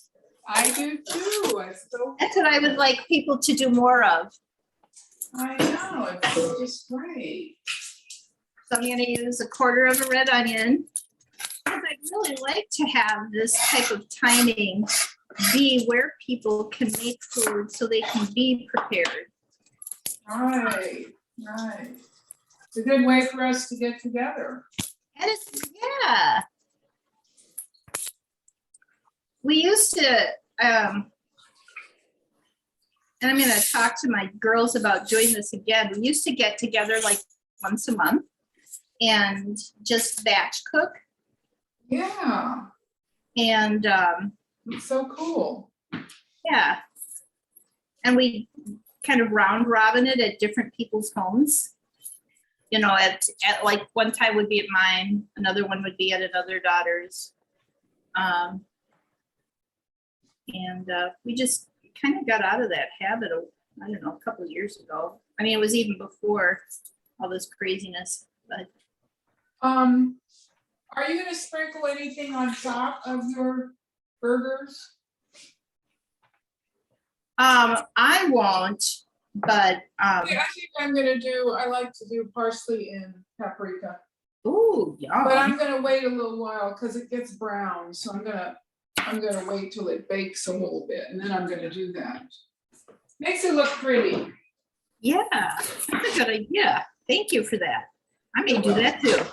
I do too. That's what I would like people to do more of. I know, it's just great. So I'm gonna use 1/4 of a red onion. Because I'd really like to have this type of timing be where people can make food so they can be prepared. Right. It's a good way for us to get together. And it's, yeah. We used to, and I'm gonna talk to my girls about doing this again. We used to get together like once a month and just batch cook. Yeah, And it's so cool. yeah. And we kind of round robin it at different people's homes. You know, at like one time would be at mine, another one would be at another daughter's. And we just kind of got out of that habit, I don't know, a couple of years ago. I mean, it was even before all this craziness, but Are you gonna sprinkle anything on top of your burgers? I won't, but Yeah, I think I like to do parsley and paprika, ooh, but I'm yum. gonna wait a little while because it gets brown, so I'm gonna wait till it bakes a little bit and then I'm gonna do that. Makes it look pretty. Yeah, that's a good idea. Thank you for that. I may do that too.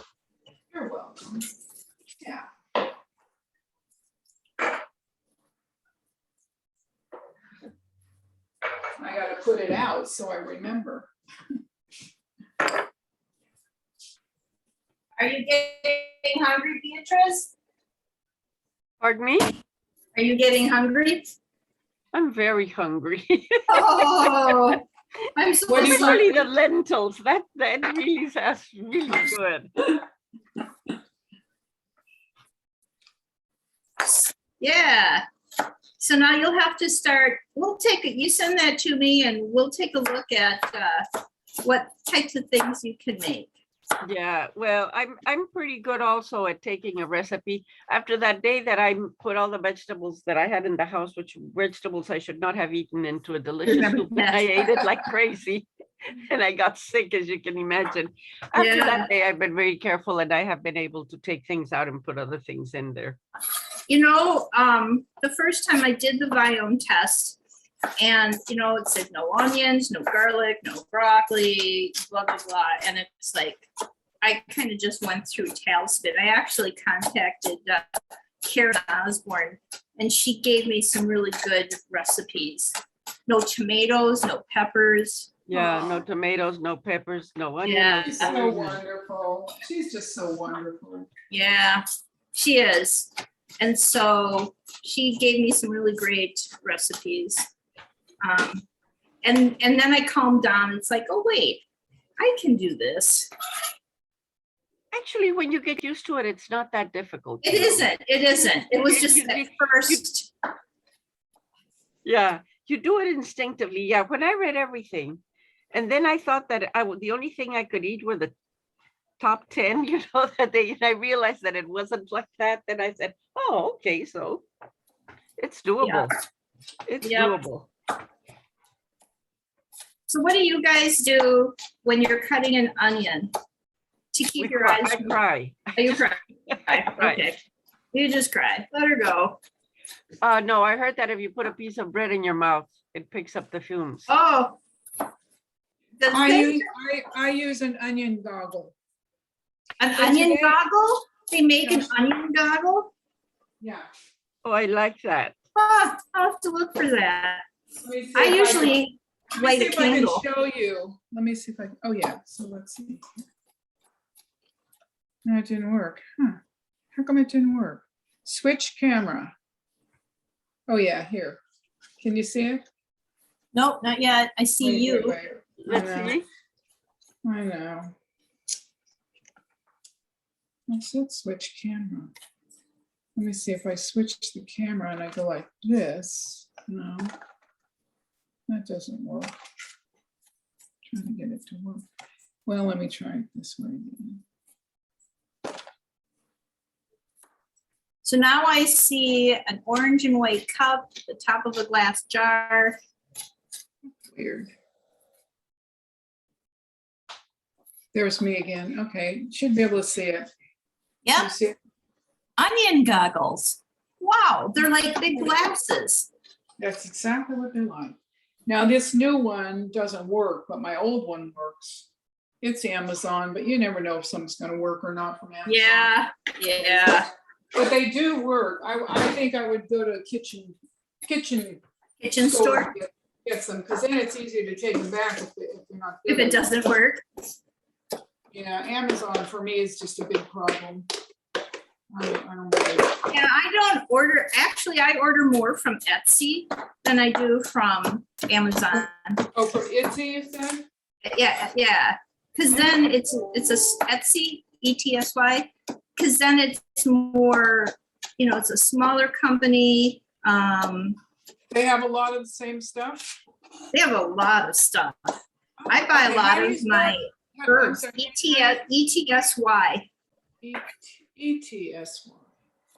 You're welcome. Yeah. I gotta put it out so I remember. Are you getting hungry, Beatrice? Pardon me? Are you getting hungry? I'm very hungry. Oh, I'm so What do you sorry. Especially the lentils. That really sounds really good. Yeah. So now you'll have to start, you send that to me and we'll take a look at what types of things you can make. Yeah, well, I'm pretty good also at taking a recipe. After that day that I put all the vegetables that I had in the house, which vegetables I should not have eaten, into a delicious Remember soup, and I that. ate it like crazy. And I got sick, as you can imagine. After Yeah. that day, I've been very careful and I have been able to take things out and put other things in there. You know, the first time I did the Viome test, and you know, it said no onions, no garlic, no broccoli, blah, blah, blah. And it's like, I kind of just went through tailspin. I actually contacted Karen Osborne, and she gave me some really good recipes. No tomatoes, no peppers. Yeah, no tomatoes, no peppers, no onion. Yeah. no She's so celery. wonderful. She's just so wonderful. Yeah, she is. And so she gave me some really great recipes. And then I calmed down. It's like, oh, wait, I can do this. Actually, when you get used to it, it's not that difficult. It you know. isn't. It isn't. It was just at first. Yeah, you do it instinctively. Yeah, when I read everything, and then I thought that the only thing I could eat were the top 10, you know, and I realized that it wasn't like that. Then I said, oh, okay, so it's doable. It's Yep. doable. So what do you guys do when you're cutting an onion to keep your eyes? I cry. Oh, you cry. cry. Okay. You just cry. Let her go. No, I heard that if you put a piece of bread in your mouth, it picks up the fumes. Oh. The thing- I use an onion goggle. An So onion today- goggle? They make an Yes. onion goggle? Yeah. Oh, I like that. Oh, I'll have to look for that. Let me see I if can- usually let me light see a if I can candle. Show you. Let me see if I, oh yeah, so let's see. No, it didn't work. Huh. How come it didn't work? Switch camera. Oh yeah, here. Can you see it? Nope, not yet. I see Wait, you. wait, wait. Let's know. see. I know. I said switch camera. Let me see if I switch the camera and I go like this. No, that doesn't work. Trying to get it to work. Well, let me try it this way again. So now I see an orange and white cup, the top of a glass jar. Weird. There's me again. Okay, should be able to see it. Yep, You see it? onion goggles. Wow, they're like big glasses. That's exactly what they're like. Now, this new one doesn't work, but my old one works. It's Amazon, but you never know if something's gonna work or not from Amazon. Yeah. But they do work. I think I would go to a kitchen Kitchen store store, to get some, because then it's easier to take them back if they're not. if it doesn't work. Yeah, Amazon for me is just a big problem. I don't really. Yeah, I don't order, actually, I order more from Etsy than I do from Amazon. Oh, for Etsy, you said? Yeah. Because then it's a Etsy, ETSY, because then it's more, you know, it's a smaller company. They have a lot of the same stuff? They have a lot of stuff. I buy a Okay, lot how do of you my spell- I'm herbs, sorry, ETSY. ETSY.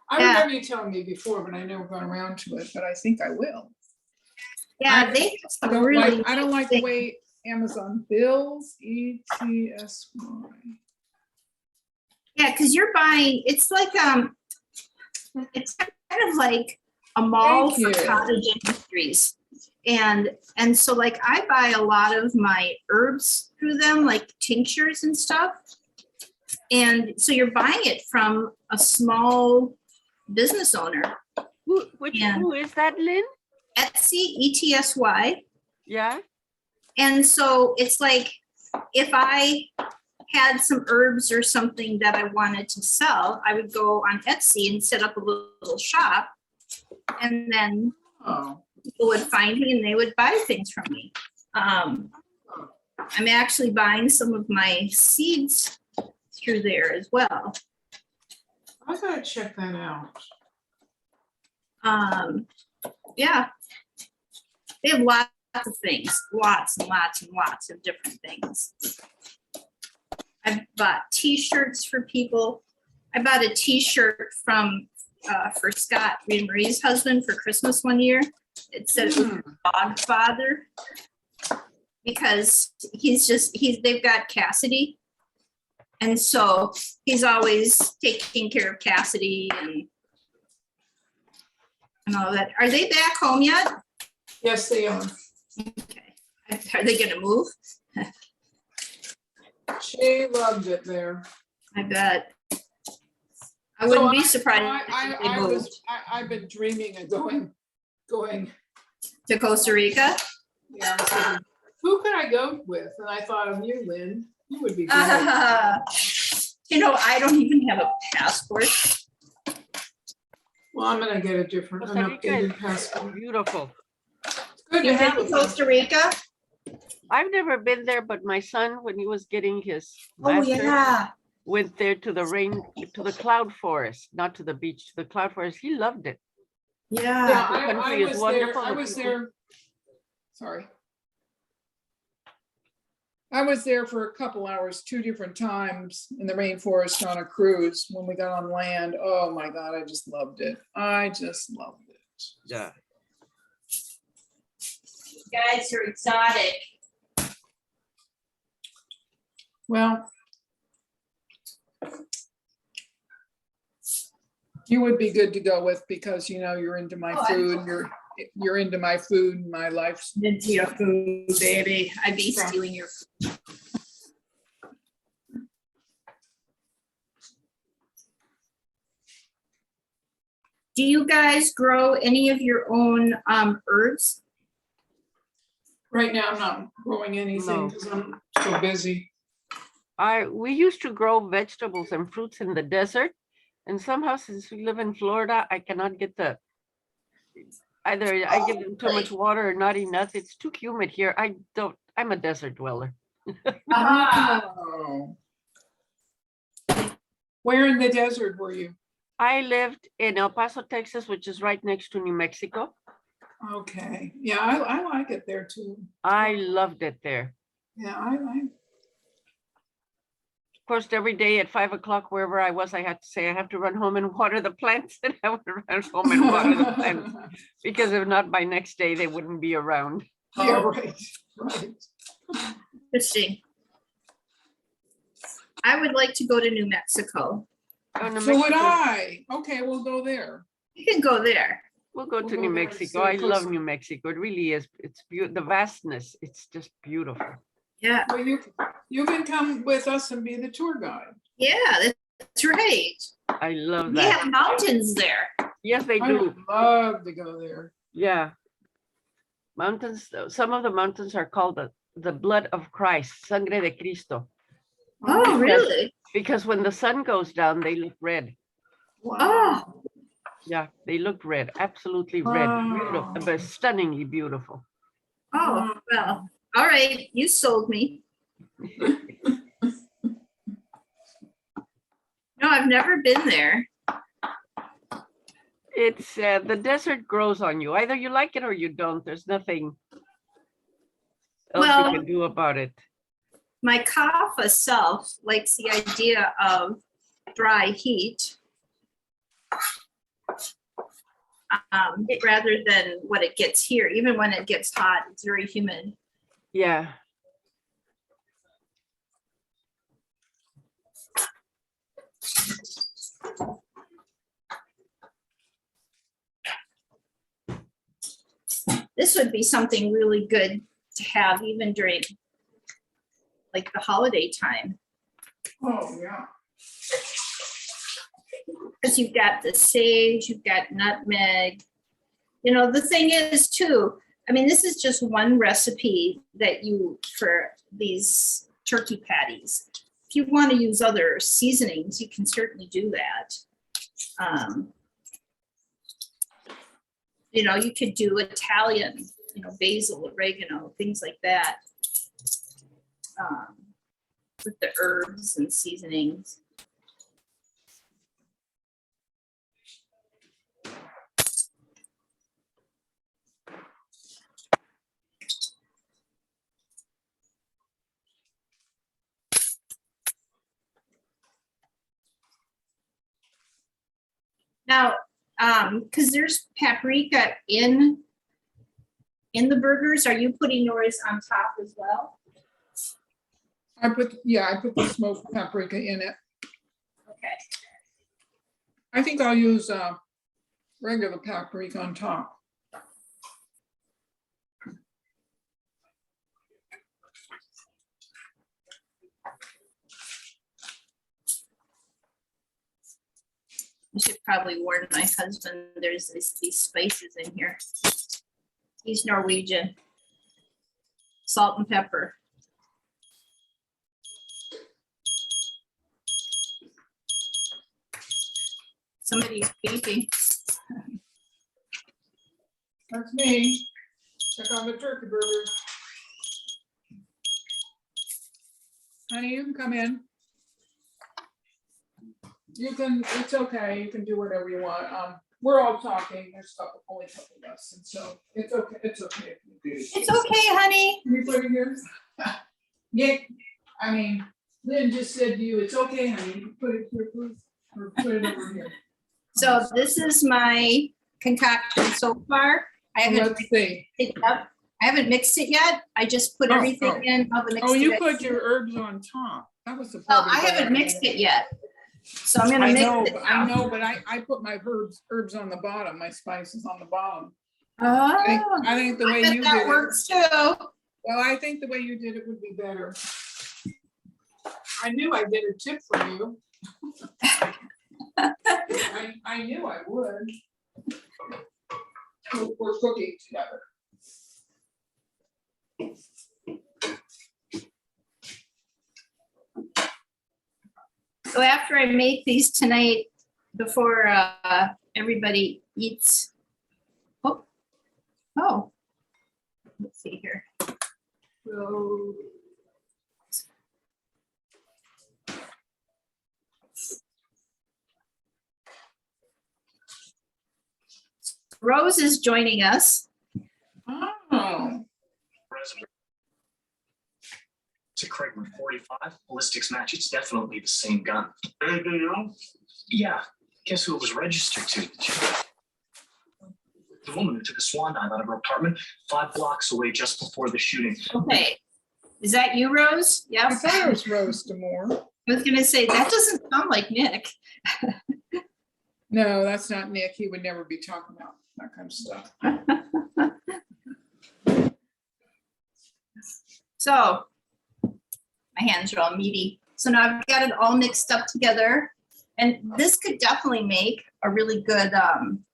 I Yeah. remember you telling me before, but I never got around to it, but I think I will. Yeah, I they have I some don't really. like, I don't like the things. way Amazon bills, ETSY. Yeah, because you're buying, it's like, it's kind of like a mall Thank for you. cottage industries. And so like I buy a lot of my herbs through them, like tinctures and stuff. And so you're buying it from a small business owner, Yeah. Who is that, Lynn? Etsy, ETSY. Yeah. And so it's like, if I had some herbs or something that I wanted to sell, I would go on Etsy and set up a little shop. And then Oh, people would find me and they would buy things from me. I'm actually buying some of my seeds through there as well. I gotta check that out. Yeah. They have lots of things, lots and lots and lots of different things. I've bought t-shirts for people. I bought a t-shirt from, for Scott, Rita Marie's husband for Christmas one year. It said it was Dog Father. because they've got Cassidy. And so he's always taking care of Cassidy and all that. Are they back home yet? Yes, they are. Okay. Are they gonna move? She loved it there. I bet. I So wouldn't be surprised if they I moved was, I've been dreaming of going, to Costa Rica. yeah, I was thinking, who could I go with? And I thought of you, Lynn. You would be great. You know, I don't even have a passport. Well, I'm gonna get a different, an Costa Rica updated is passport. beautiful. Good to You've been have to it. Costa Rica? I've never been there, but my son, when he was getting his Oh, master's, yeah. went there to the cloud forest, not to the beach, to the cloud forest. He loved it. Yeah, Yeah. The country I is was there, wonderful, I the was people- there. Sorry. I was there for a couple hours, 2 different times in the rainforest on a cruise when we got on land. Oh my God, I just loved it. I just loved it. Yeah. Guys are exotic. Well, you would be good to go with because you know you're into my Oh, food. You're into my food and my life. Into your food, baby. I'd be Yeah. stealing your food. Do you guys grow any of your own herbs? Right now, I'm not growing anything No. because I'm so busy. We used to grow vegetables and fruits in the desert. And somehow, since we live in Florida, I cannot get either I give them too much water or not enough. It's too humid here. I'm a desert dweller. Oh. Where in the desert were you? I lived in El Paso, Texas, which is right next to New Mexico. Okay, yeah, I like it there too. I loved it there. Yeah, Of course, every day at 5 o'clock, wherever I was, I had to say, I have to run home and water the plants. And I would run home and water the plants because if not, by next day, they wouldn't be around. Yeah, right, right. Interesting. I would like to go to New Mexico. Oh, New So would Mexico. I. Okay, we'll go there. You can go there. We'll go We'll to go New there, Mexico. so I love close. New Mexico. It really is. It's beautiful. The vastness. It's just beautiful. Yeah. Well, you can come with us and be the tour guide. Yeah, that's right. I love We that. have mountains there. Yes, they I do. would love to go there. Yeah. Mountains, some of the mountains are called the blood of Christ, sangre de Cristo, Oh, really? because when the sun goes down, they look red. Oh, Yeah, they look red, absolutely red. Beautiful, Wow. but stunningly beautiful. oh, well, all right, you sold me. No, I've never been there. It's the desert grows on you. Either you like it or you don't. There's nothing else Well- you can do about it. My Kapha self likes the idea of dry heat. Rather than what it gets here. Even when it gets hot, it's very humid. Yeah. This would be something really good to have even during like the holiday time. Oh, yeah. Because you've got the sage, you've got nutmeg. You know, the thing is too, I mean, this is just one recipe that for these turkey patties. If you want to use other seasonings, you can certainly do that. You know, you could do Italian, you know, basil, oregano, things like that. With the herbs and seasonings. Now, because there's paprika in in the burgers? Are you putting yours on top as well? I put the smoked paprika in it. Okay. I think I'll use regular paprika on top. I should probably warn my husband, there's these spices in here. He's Norwegian. Salt and pepper. Somebody's beeping. That's me. Check on the turkey burger. Honey, you can come in. It's okay, you can do whatever you want. We're all talking, there's only a couple of us, and so it's okay, if you do. It's okay, honey. Can you put it here? Yeah, I mean, Lynn just said to you, it's okay, honey, you can put it here, please, or put it over here. So this is my concoction so far. I haven't Let's see. mixed it up. I haven't mixed it yet. I just put Oh, everything in of the mixed. Oh, you it. put your herbs on top. That was the. Well, probably I haven't better. mixed it yet. So I'm gonna I mix know, it I now. know, but I put my herbs on the bottom, my spices on the bottom. Oh, I think the way I bet you that did it, works too. well, I think the way you did it would be better. I knew I'd get a tip from you. I knew I would. We're cooking together. So after I make these tonight, before everybody eats. Oh, let's see here. So, Rose is joining us. Oh, To Kramer 45 ballistics match, it's definitely the same gun. Anything else? Yeah, guess who it was registered to? The woman who took a swan dive out of her apartment 5 blocks away just before the shooting. Okay, is that you, Rose? I Yes. thought it was Rose D'Amour. I was gonna say, that doesn't sound like Nick. No, that's not Nick. He would never be talking about that kind of stuff. So, my hands are all meaty. So now I've got it all mixed up together. And this could definitely make a really good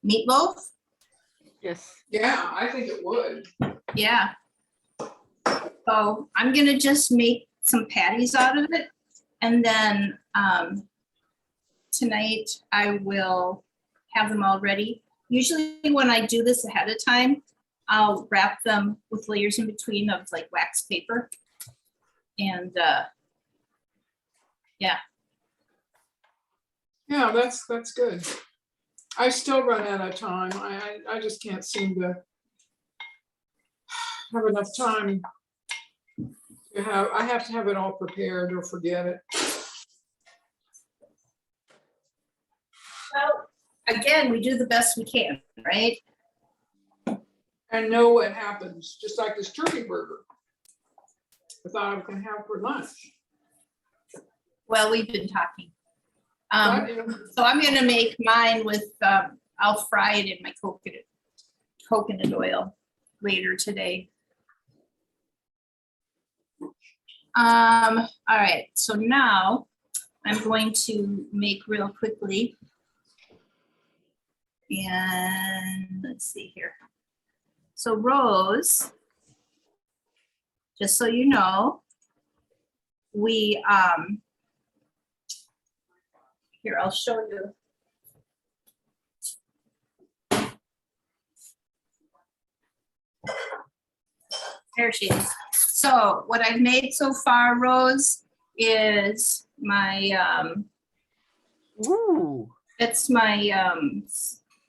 meatloaf. Yes. Yeah, I think it would. Yeah. So I'm gonna just make some patties out of it. And then tonight I will have them all ready. Usually when I do this ahead of time, I'll wrap them with layers in between of like wax paper. And Yeah, that's good. I still run out of time. I just can't seem to have enough time to have, I have to have it all prepared or forget it. well, again, we do the best we can, right? And know what happens, just like this turkey burger. I thought I was gonna have for lunch. Well, we've been talking. But, So I'm gonna make mine with, I'll fry it in my coconut oil later today. All right, so now I'm going to make real quickly. And let's see here. So Rose, just so you know, we, here, I'll show you. There she is. So what I've made so far, Rose, is my, Ooh. it's my,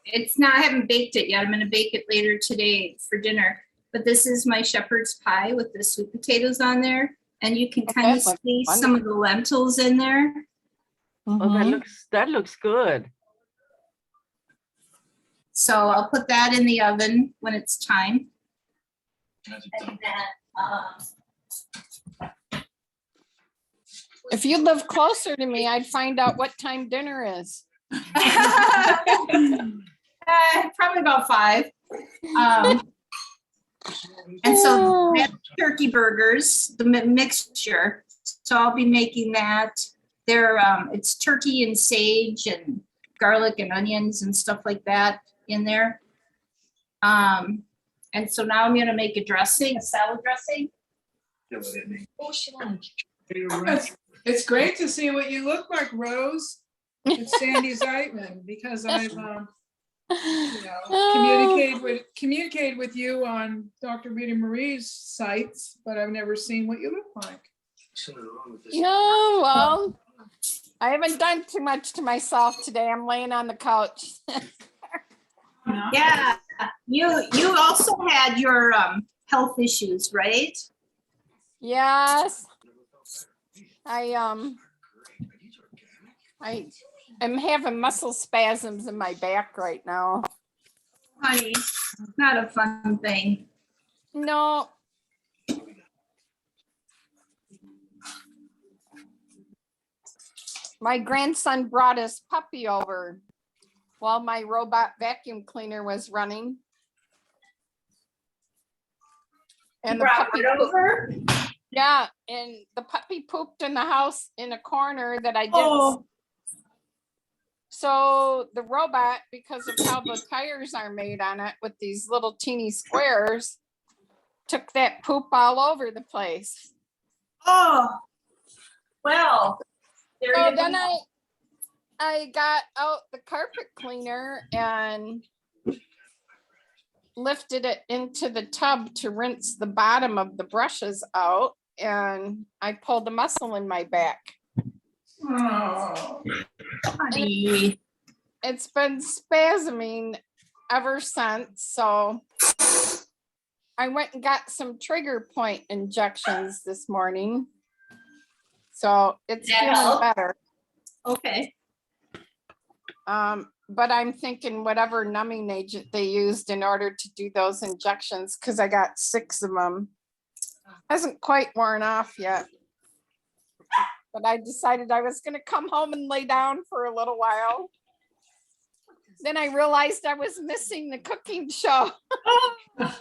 it's not, I haven't baked it yet. I'm gonna bake it later today for dinner. But this is my shepherd's pie with the sweet potatoes on there. And you can kind of Okay, see some of the lentils in there. Oh, that looks good. So I'll put that in the oven when it's time. And then, If you live closer to me, I'd find out what time dinner is. probably about 5. And so Oh. that's turkey burgers, the mixture. So I'll be making that. They're, it's turkey and sage and garlic and onions and stuff like that in there. And so now I'm gonna make a dressing, a salad dressing. It's great to see what you look like, Rose. It's Sandy Zeitman, because I've, communicated with you on Dr. Rita Marie's sites, but I've never seen what you look like. No, well, I haven't done too much to myself today. I'm laying on the couch. Yeah, you also had your health issues, right? Yes, I am having muscle spasms in my back right now. Honey, not a fun thing. No. My grandson brought his puppy over while my robot vacuum cleaner was running. And the Brought puppy it over? Yeah, and the puppy pooped in the house in a corner that I didn't. Oh. So the robot, because of how the tires are made on it with these little teeny squares, took that poop all over the place. Oh, well, there So you then go. I got out the carpet cleaner and lifted it into the tub to rinse the bottom of the brushes out, and I pulled a muscle in my back. Oh, Honey. It's been spasming ever since, so I went and got some trigger point injections this morning. So it's That feeling help? better. Okay. But I'm thinking whatever numbing agent they used in order to do those injections, because I got 6 of them, hasn't quite worn off yet. But I decided I was going to come home and lay down for a little while. Then I realized I was missing the cooking show. So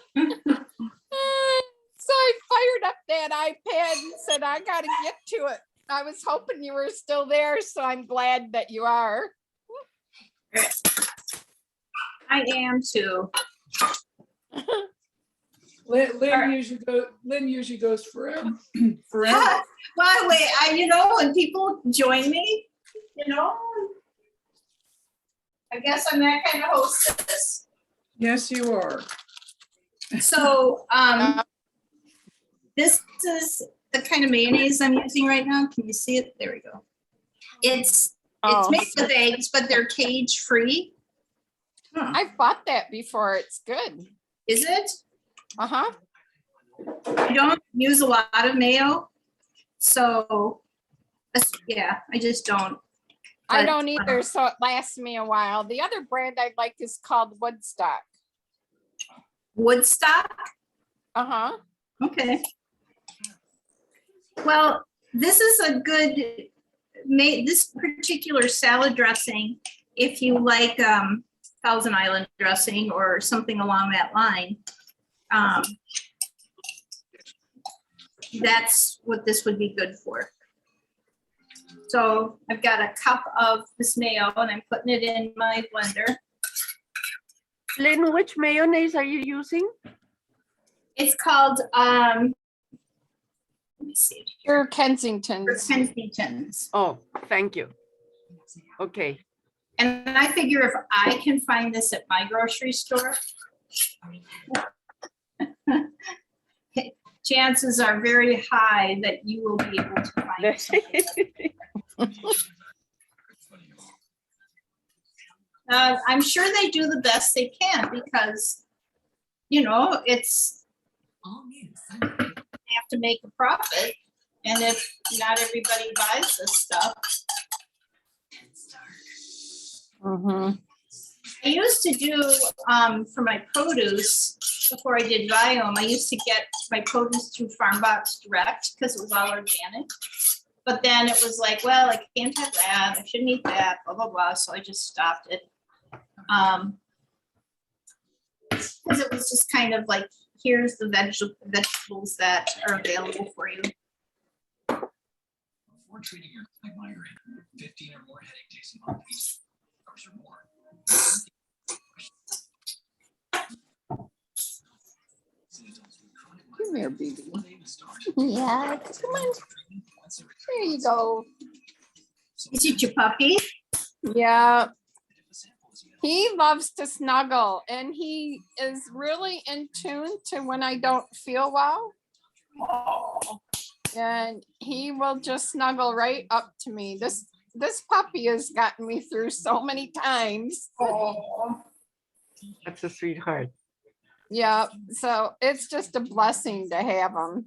I fired up that iPad and said, I got to get to it. I was hoping you were still there, so I'm glad that you are. I am too. Lynn usually goes forever. Forever. By the way, when people join me, I guess I'm that kind of hostess. Yes, you are. So, this is the kind of mayonnaise I'm using right now. Can you see it? There we go. It's made with eggs, but they're cage free. I've bought that before. It's good. Is it? Uh-huh. I don't use a lot of mayo. So, yeah, I just don't. I But, don't either, so it lasts me a while. The other brand I like is called Woodstock. Woodstock? Uh-huh. Okay. Well, this is a good, this particular salad dressing, if you like Thousand Island dressing or something along that line, that's what this would be good for. So I've got a cup of this mayo and I'm putting it in my blender. Lynn, which mayonnaise are you using? It's called, let me see, Pure Kensington's. Kensington's. Oh, thank you. Okay. And I figure if I can find this at my grocery store, chances are very high that you will be able to find something. I'm sure they do the best they can because, it's, they have to make a profit. And if not everybody buys this stuff. Mm-hmm. I used to do, for my produce, before I did Viome, I used to get my produce through Farm Box Direct because it was all organic. But then it was like, well, I can't have that, I shouldn't eat that, blah, blah, blah, so I just stopped it. Because it was just kind of like, here's the vegetables that are available for you. Before treating your chronic migraine, 15 or more headache days a month, each hours or more. Come here, baby. One aim is start. Yeah, come on. There you go. Is it your puppy? Yeah, he loves to snuggle and he is really in tune to when I don't feel well. And he will just snuggle right up to me. This puppy has gotten me through so many times. That's a sweetheart. Yeah, so it's just a blessing to have him.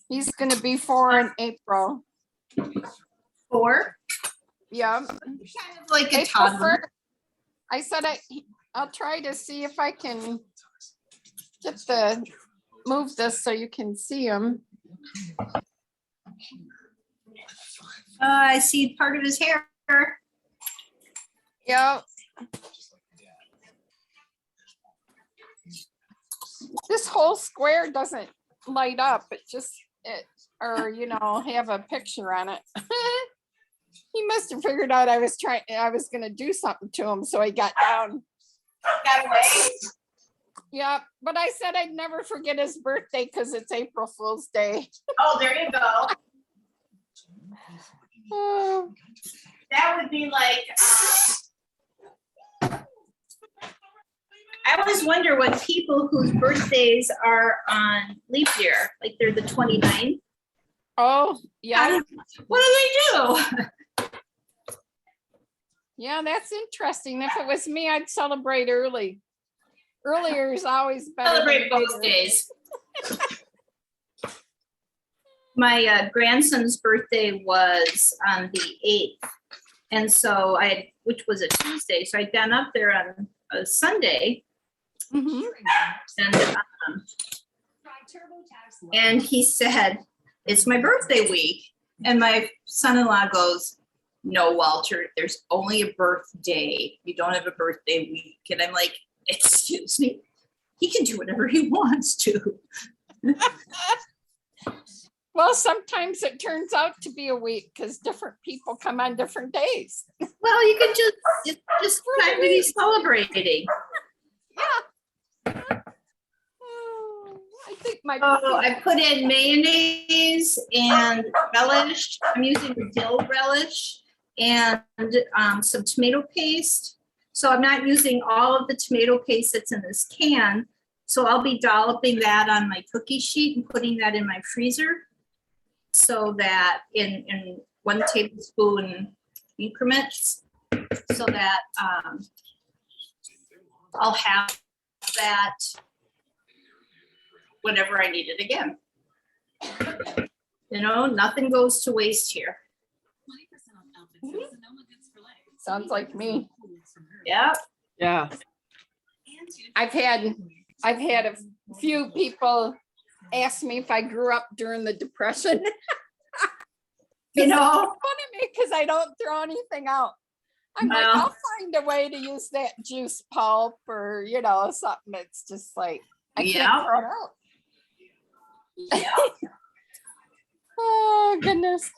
He's gonna be 4 in April. 4? Yeah. Kind of like a April toddler. 1st. I said I'll try to see if I can move this so you can see him. I see part of his hair. Yeah. This whole square doesn't light up. Or have a picture on it. He must have figured out I was gonna do something to him, so he got down. Got away. Yeah, but I said I'd never forget his birthday because it's April Fool's Day. Oh, there you go. Oh, That would be like, I always wonder what people whose birthdays are on leap year, like they're the 29th. oh, yeah, What do they do? yeah, that's interesting. If it was me, I'd celebrate early. Earlier is always better. than Celebrate both later. days. My grandson's birthday was on the 8th. And so which was a Tuesday, so I'd gone up there on a Sunday. Mhm. And he said, it's my birthday week. And my son-in-law goes, no, Walter, there's only a birthday. You don't have a birthday week. And I'm like, excuse me, he can do whatever he wants to. Well, sometimes it turns out to be a week because different people come on different days. Well, you can it's just time to be celebrating. Oh, I think my. Oh, I put in mayonnaise and relish. I'm using the dill relish and some tomato paste. So I'm not using all of the tomato paste that's in this can. So I'll be dolloping that on my cookie sheet and putting that in my freezer. So that in 1 tablespoon increments, so that I'll have that whenever I need it again. Nothing goes to waste here. Sounds like me. Yeah. Yeah. I've had a few people ask me if I grew up during the Depression. You know, Funny me because I don't throw anything out. I'm like, Well. I'll find a way to use that juice pulp or something that's just like I Yeah. can't throw it out. yeah. Oh goodness.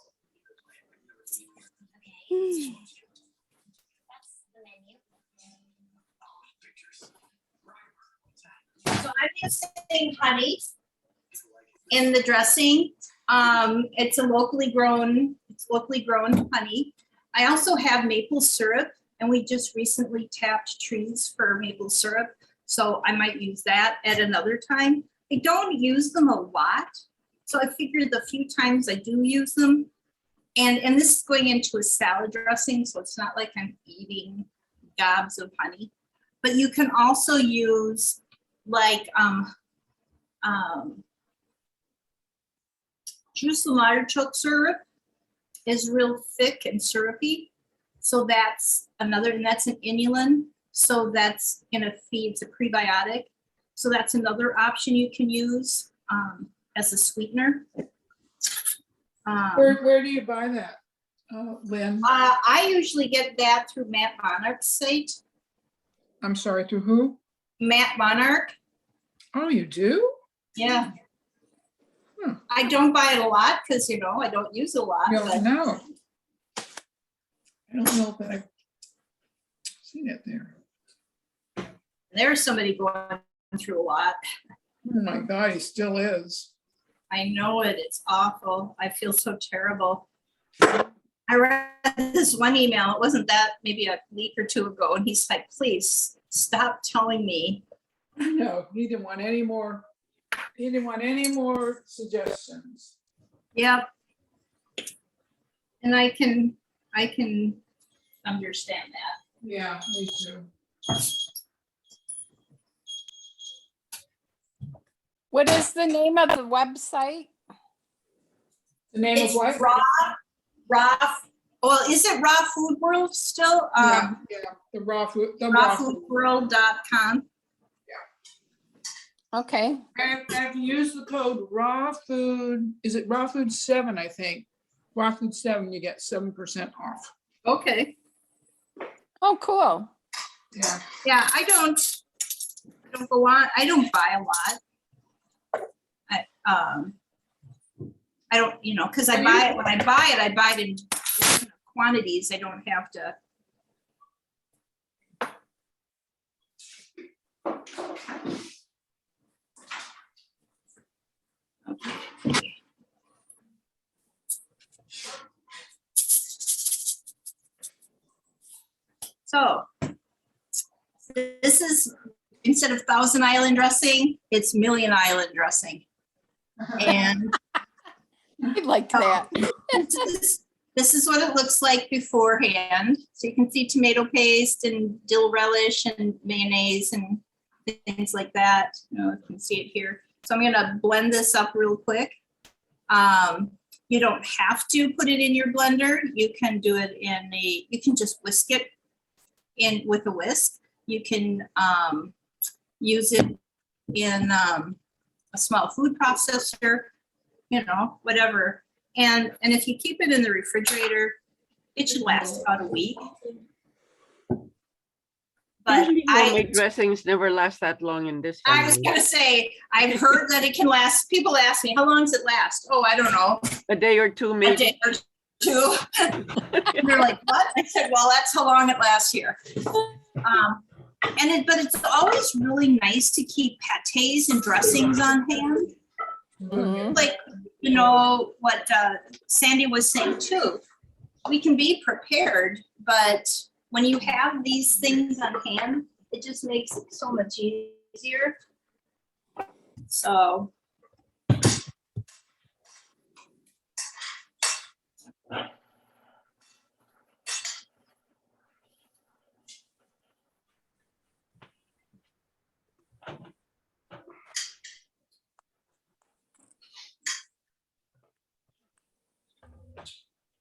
So I'm using honey in the dressing. It's locally grown honey. I also have maple syrup, and we just recently tapped trees for maple syrup. So I might use that at another time. I don't use them a lot. So I figured the few times I do use them, and this is going into a salad dressing, so it's not like I'm eating gobs of honey. But you can also use like Jerusalem artichoke syrup is real thick and syrupy. So that's another, and that's an inulin. So that's gonna feed a prebiotic. So that's another option you can use as a sweetener. Where do you buy that, Lynn? I usually get that through Matt Monarch's site. I'm sorry, through who? Matt Monarch, Oh, you do? yeah. Hmm. I don't buy it a lot because, you know, I don't use a lot. No, but- no. I don't know that I've seen it there. There's somebody going through a lot. Oh my God, he still is. I know it. It's awful. I feel so terrible. I read this one email. It wasn't that, maybe a week or two ago, and he's like, please stop telling me. No, he didn't want any more, he didn't want any more suggestions. Yep. And I can understand that. Yeah, me too. What is the name of the website? The name of It's what? raw, well, is it Raw Food World still? Yeah, the raw food, the raw food. rawfoodworld.com. Okay, And if you use the code raw food, is it raw food 7, I think? Raw food 7, you get 7% off. Okay. oh, cool. Yeah. Yeah, I don't go on, I don't buy a lot. I don't, you know, because I buy it, when I buy it in quantities. I don't have to. Okay. So this is, instead of Thousand Island dressing, it's Million Island dressing. And I like that. this is what it looks like beforehand. So you can see tomato paste and dill relish and mayonnaise and things like that. You know, you can see it here. So I'm gonna blend this up real quick. You don't have to put it in your blender. You can do it in a, you can just whisk it in with a whisk. You can use it in a small food processor, you know, whatever. And if you keep it in the refrigerator, it should last about a week. But Usually homemade dressings never last that long in this I was family. gonna say, I've heard that it can last, people ask me, how long does it last? Oh, I don't know, A day or two, a maybe. day or two. And they're like, what? I said, well, that's how long it lasts here. But it's always really nice to keep pâtés and dressings on hand. Mhm. Like, you know, what Sandy was saying too. We can be prepared, but when you have these things on hand, it just makes it so much easier. So.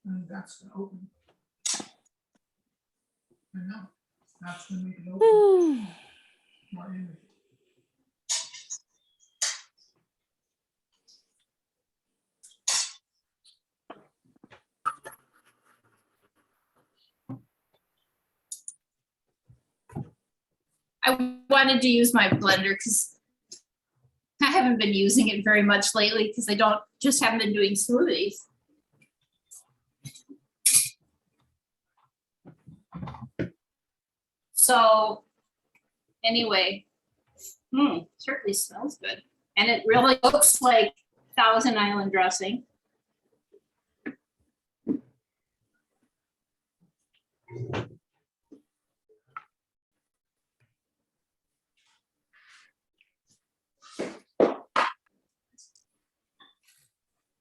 And that's gonna open. I know, that's gonna make it open. More energy. I wanted to use my blender because I haven't been using it very much lately because I haven't been doing smoothies. So anyway, certainly smells good. And it really looks like Thousand Island dressing.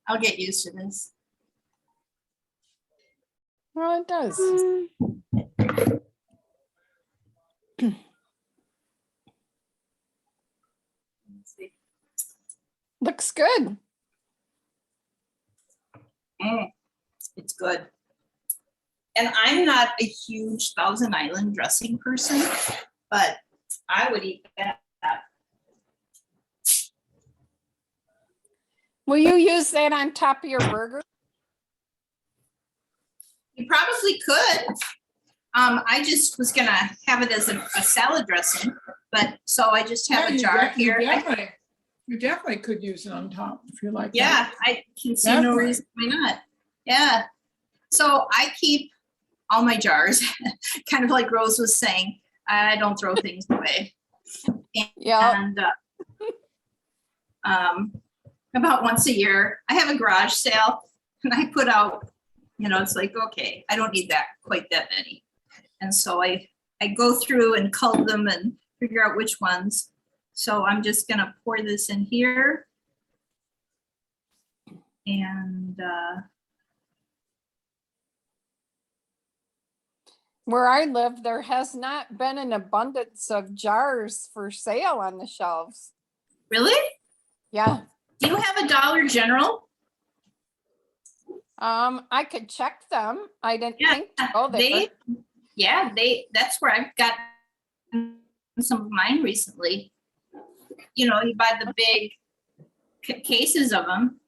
I'll get used to this. Well, it does. Let's see. Looks good. It's good. And I'm not a huge Thousand Island dressing person, but I would eat that. Will you use that on top of your burger? You probably could. I just was gonna have it as a salad dressing, but so I just have Yeah, a jar here. You definitely could use it on top if you like. that. Yeah, I can see no Definitely. reason why not. Yeah. So I keep all my jars, kind of like Rose was saying, I don't throw things away. Yeah, And about once a year, I have a garage sale and I put out, it's like, okay, I don't need quite that many. And so I go through and cull them and figure out which ones. So I'm just gonna pour this in here. And where I live, there has not been an abundance of jars for sale on the shelves. really? Yeah, Do you have a Dollar General? I could check them. I didn't Yeah, think to go there. That's where I've got some of mine recently. You buy the big cases of them,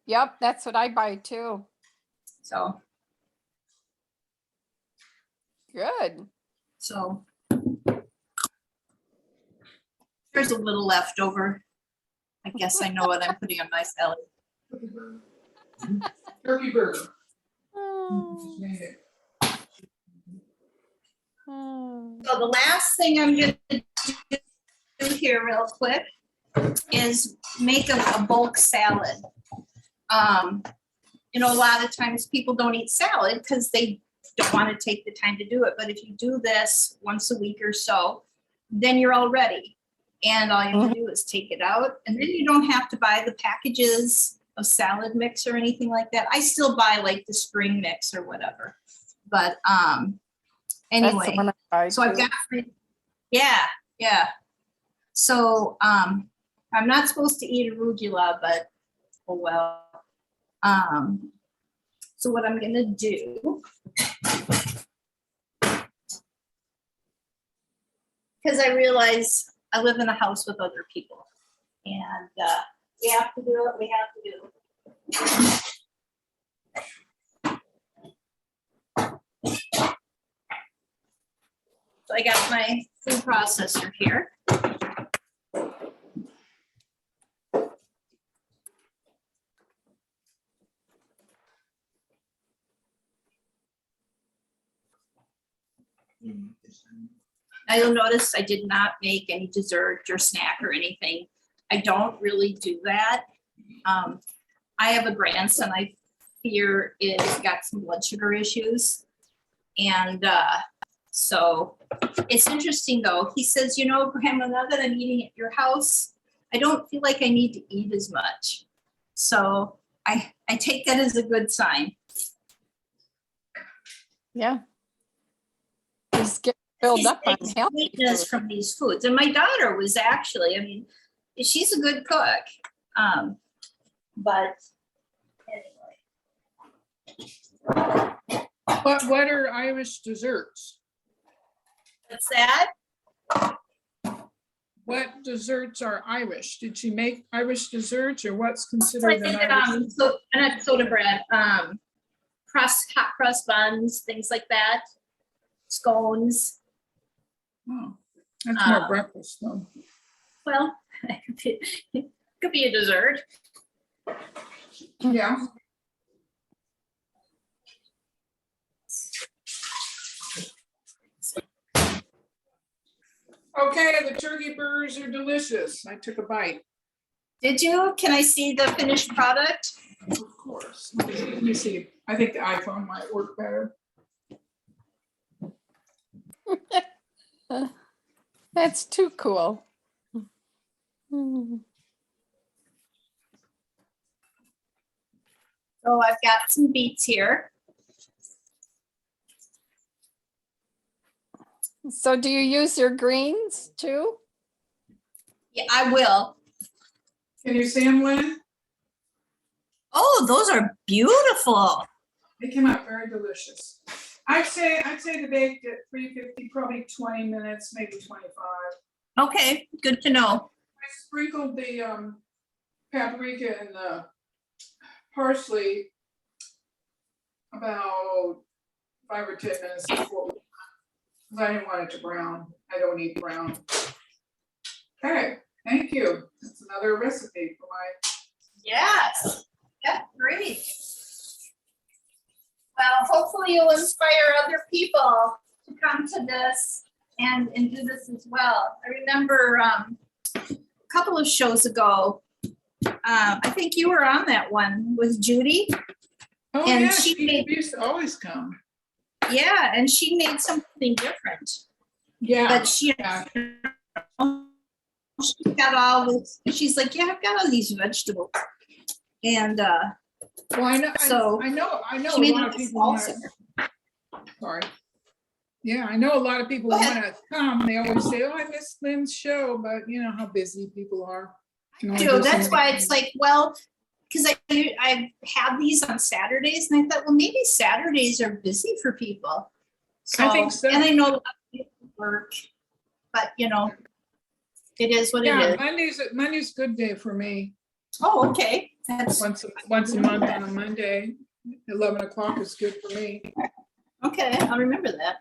Yep, that's what I buy too. so Good. there's a little left over. I guess I know what I'm putting on my salad. Turkey burger. Oh, Just made it. oh. So the last thing I'm gonna do here real quick is make a bulk salad. A lot of times people don't eat salad because they don't want to take the time to do it. But if you do this once a week or so, then you're all ready. And all you have to do is take it out. And then you don't have to buy the packages of salad mix or anything like that. I still buy like the spring mix or whatever. But That's the anyway. one I buy So I've too. got, yeah. So, I'm not supposed to eat arugula, but, oh well. So what I'm gonna do. Because I realize I live in a house with other people and, we have to do what we have to do. So I got my food processor here. Now you'll notice I did not make any dessert or snack or anything. I don't really do that. I have a grandson I fear is got some blood sugar issues. And so it's interesting though. He says, Grandma, now that I'm eating at your house, I don't feel like I need to eat as much. So I take that as a good sign. Yeah. Just get filled up on It's healthy sweetness food. from these foods. And my daughter was actually, she's a good cook. But anyway, What are Irish desserts? what's that? What desserts are Irish? Did she make Irish desserts or what's It's considered like an Irish? not soda bread, hot crust buns, things like that. Scones. Oh, that's more um, breakfast though. Well, it could be a dessert. Yeah. Okay, the turkey burgers are delicious. I took a bite. Did you? Can I see the finished product? Of course. Let me see. I think the iPhone might work better. That's too cool. So I've got some beets here. So do you use your greens too? Yeah, I will. Can you see them, Lynn? Oh, those are beautiful. They came out very delicious. I'd say to bake at 350, probably 20 minutes, maybe 25. Okay, good to know. I sprinkled the paprika and the parsley about 5 or 10 minutes before. Because I didn't want it to brown. I don't eat brown. Okay, thank you. That's another recipe for my. Yes, yeah, great. Well, hopefully you'll inspire other people to come to this and do this as well. I remember a couple of shows ago, I think you were on that one with Judy. Oh, And yeah, she she made- used to always come. Yeah, and she made something different, Yeah. but she Yeah. she's got all this, she's like, yeah, I've got all these vegetables. And Well, I know, So, I know she a made lot it of people salsa. sorry. Yeah, I know a lot of people Go ahead. wanna come. They always say, oh, I miss Lynn's show, but you know how busy people are. Can only So do so that's many why things. it's like, well, because I have these on Saturdays and I thought, well, maybe Saturdays are busy for people. I think so. And I know a lot of people work, but you know, it is what it Yeah, is. Monday's a good day for me. Oh, okay, that's, Once a month on a Monday, 11 o'clock is good for me. okay, I'll remember that.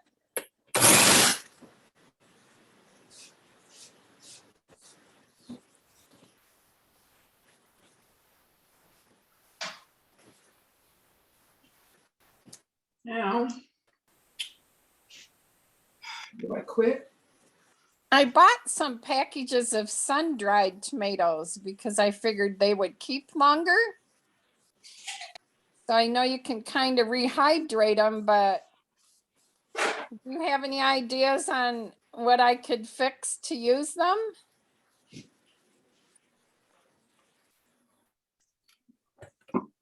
Now. Do I quit? I bought some packages of sun-dried tomatoes because I figured they would keep longer. So I know you can kind of rehydrate them, but do you have any ideas on what I could fix to use them?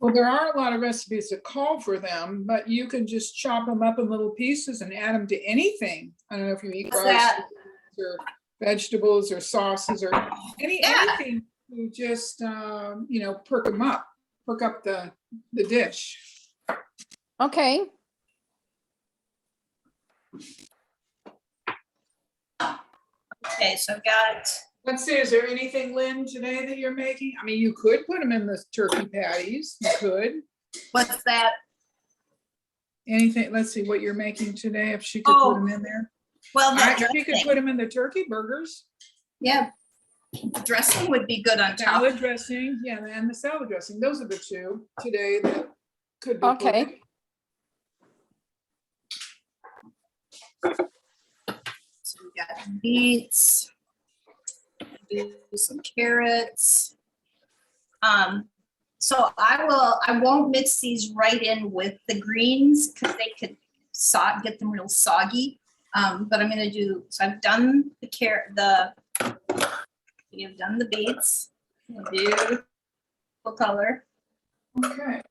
Well, there are a lot of recipes that call for them, but you can just chop them up in little pieces and add them to anything. I don't know if you eat What's rice that? or vegetables or sauces or Yeah. anything. You just, you know, perk them up, perk up the dish. Okay, Okay, so I've got, Let's see, is there anything, Lynn, today that you're making? I mean, you could put them in the turkey patties. You could. what's that? Anything, let's see what you're making today, if she could put them in there. Well, that She could put dressing, them in the turkey burgers. yeah. Dressing would be good on top. Salad dressing, yeah, and the salad dressing, those are the two today that could be. put okay. in. So we got beets. Do some carrots. So I won't mix these right in with the greens because they could get them real soggy. But I'm gonna do, so I've done you've done the beets. Beautiful color. Okay.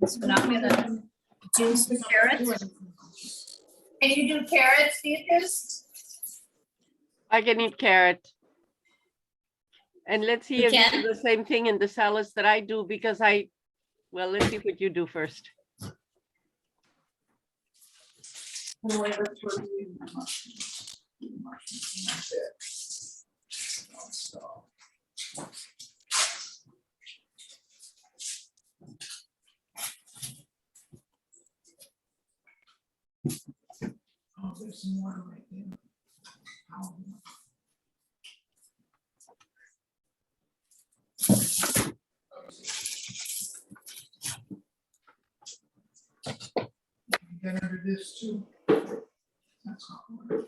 So now I'm gonna do some carrots. Can you do carrots, Beatrice? I can eat carrot. And let's see You if you can? do the same thing in the salads that I do because well, let's see what you do first. Whatever turkey and mushrooms. Mushrooms, that's it. So, oh, there's some water right there. Oh. Get under this too. That's hot water.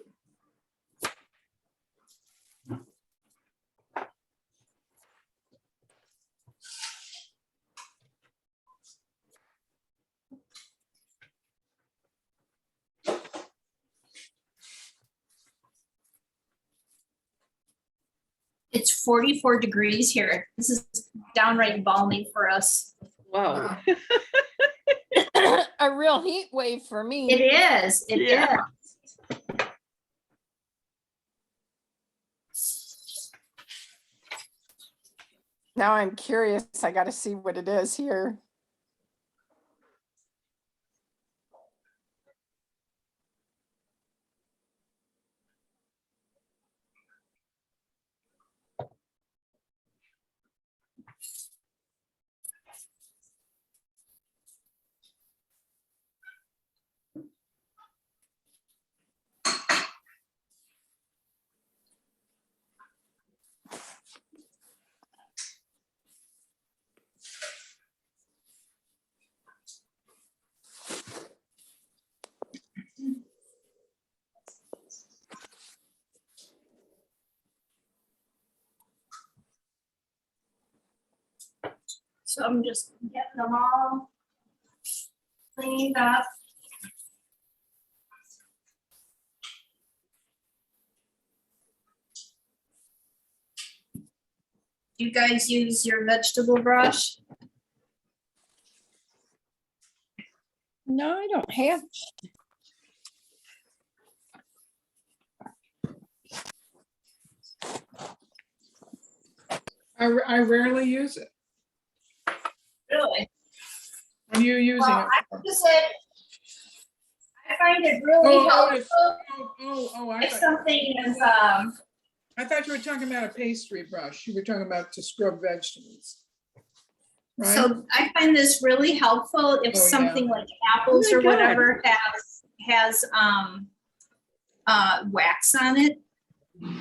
It's 44 degrees here. This is downright balmy for us. Wow. A real heat wave for me. It is, it Yeah. is. Now I'm curious. I got to see what it is here. So I'm just getting them all cleaned up. You guys use your vegetable brush? No, I don't have. I rarely use it. Really? When are you using Well, it? I for? just said, I find it really Oh, helpful it's- oh, if something is, I thought you were talking about a pastry brush. You were talking about to scrub vegetables. Right? so I find this really helpful if Oh, yeah. something like apples Oh my or God. whatever has wax on it.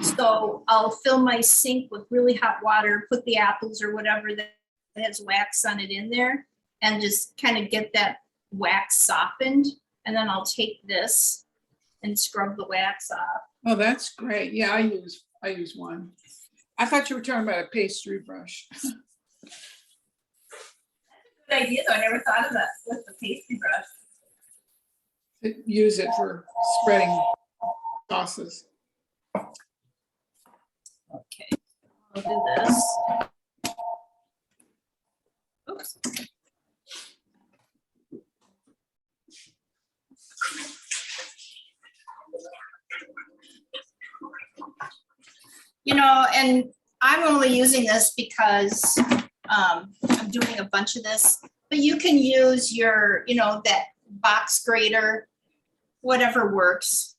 So I'll fill my sink with really hot water, put the apples or whatever that has wax on it in there, and just kind of get that wax softened. And then I'll take this and scrub the wax off. Oh, that's great. Yeah, I use one. I thought you were talking about a pastry brush. Good idea, though. I never thought of that with the pastry brush. Use it for spreading sauces. Okay, I'll do this. Oops. You know, and I'm only using this because I'm doing a bunch of this, but you can use your, you know, that box grater, whatever works.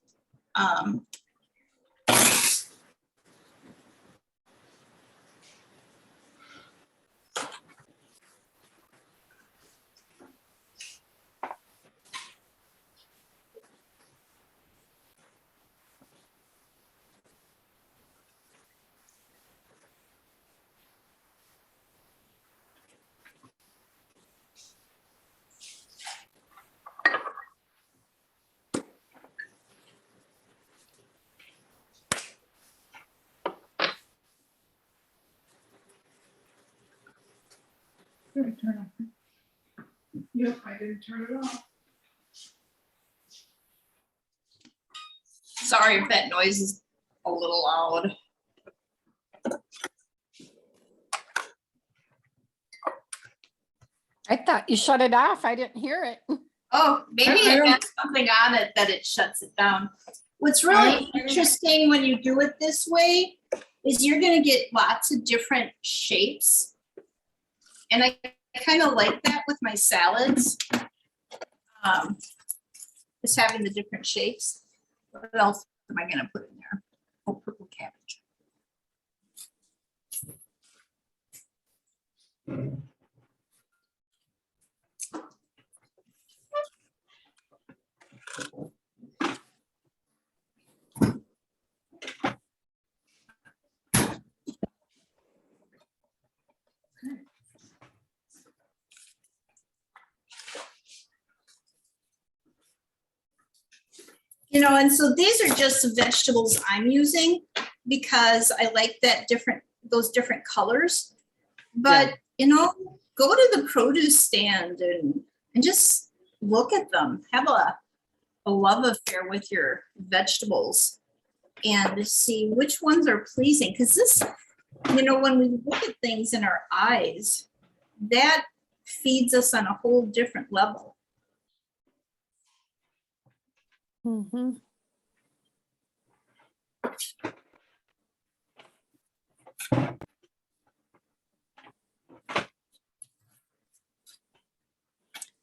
Did I turn off? Yep, I didn't turn it off. Sorry if that noise is a little loud. I thought you shut it off. I didn't hear it. Oh, maybe I it don't- has something on it that it shuts it down. What's I really don't- interesting when you do it this way is you're gonna get lots of different shapes. And I kind of like that with my salads. Just having the different shapes. What else am I gonna put in there? Oh, purple cabbage. You know, and so these are just the vegetables I'm using because I like that those different colors. But, you know, go to the produce stand and just look at them. Have a love affair with your vegetables and see which ones are pleasing. Because this, you know, when we look at things in our eyes, that feeds us on a whole different level. Mhm.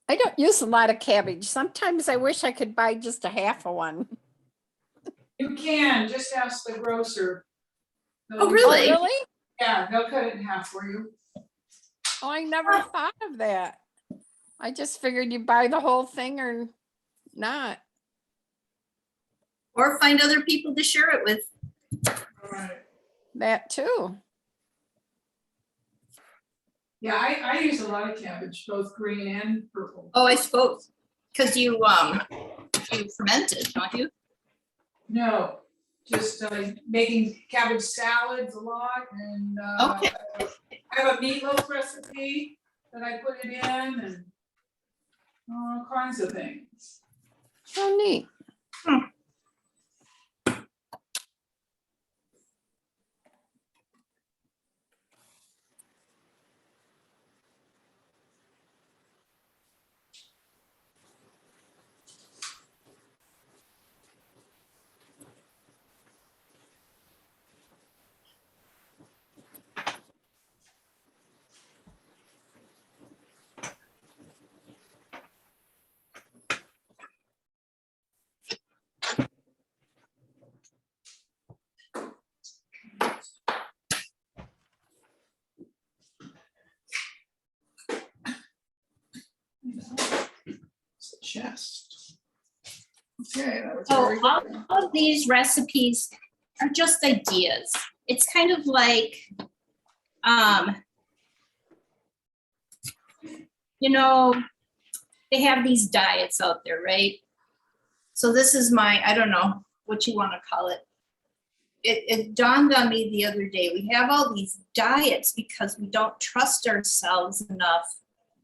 I don't use a lot of cabbage. Sometimes I wish I could buy just a half of one. You can, just ask the grocer. Oh, really? Oh, really? Yeah, they'll cut it in half for you. Oh, I never thought of that. I just figured you buy the whole thing or not. Or find other people to share it with. All right. That too. Yeah, I use a lot of cabbage, both green and purple. Oh, I suppose, because you ferment it, don't you? No, just making cabbage salads a lot and Okay. I have a meatloaf recipe that I put it in and all kinds of things. So neat. It's the chest. Okay, that was So very good. all of these recipes are just ideas. It's kind of like, you know, they have these diets out there, right? So this is my, I don't know what you want to call it. It dawned on me the other day, we have all these diets because we don't trust ourselves enough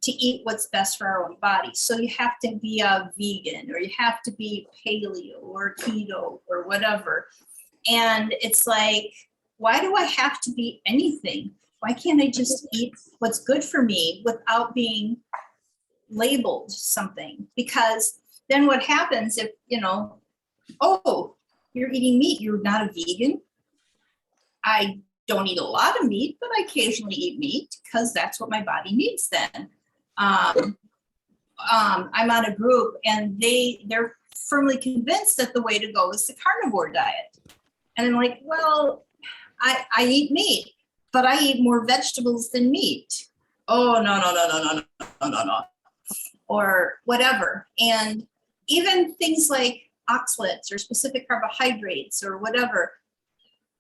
to eat what's best for our own body. So you have to be a vegan, or you have to be paleo or keto or whatever. And it's like, why do I have to be anything? Why can't I just eat what's good for me without being labeled something? Because then what happens if, you know, oh, you're eating meat, you're not a vegan? I don't eat a lot of meat, but I occasionally eat meat because that's what my body needs then. I'm on a group and they're firmly convinced that the way to go is the carnivore diet. And I'm like, well, I eat meat, but I eat more vegetables than meat. Oh, no. Or whatever. And even things like oxalates or specific carbohydrates or whatever,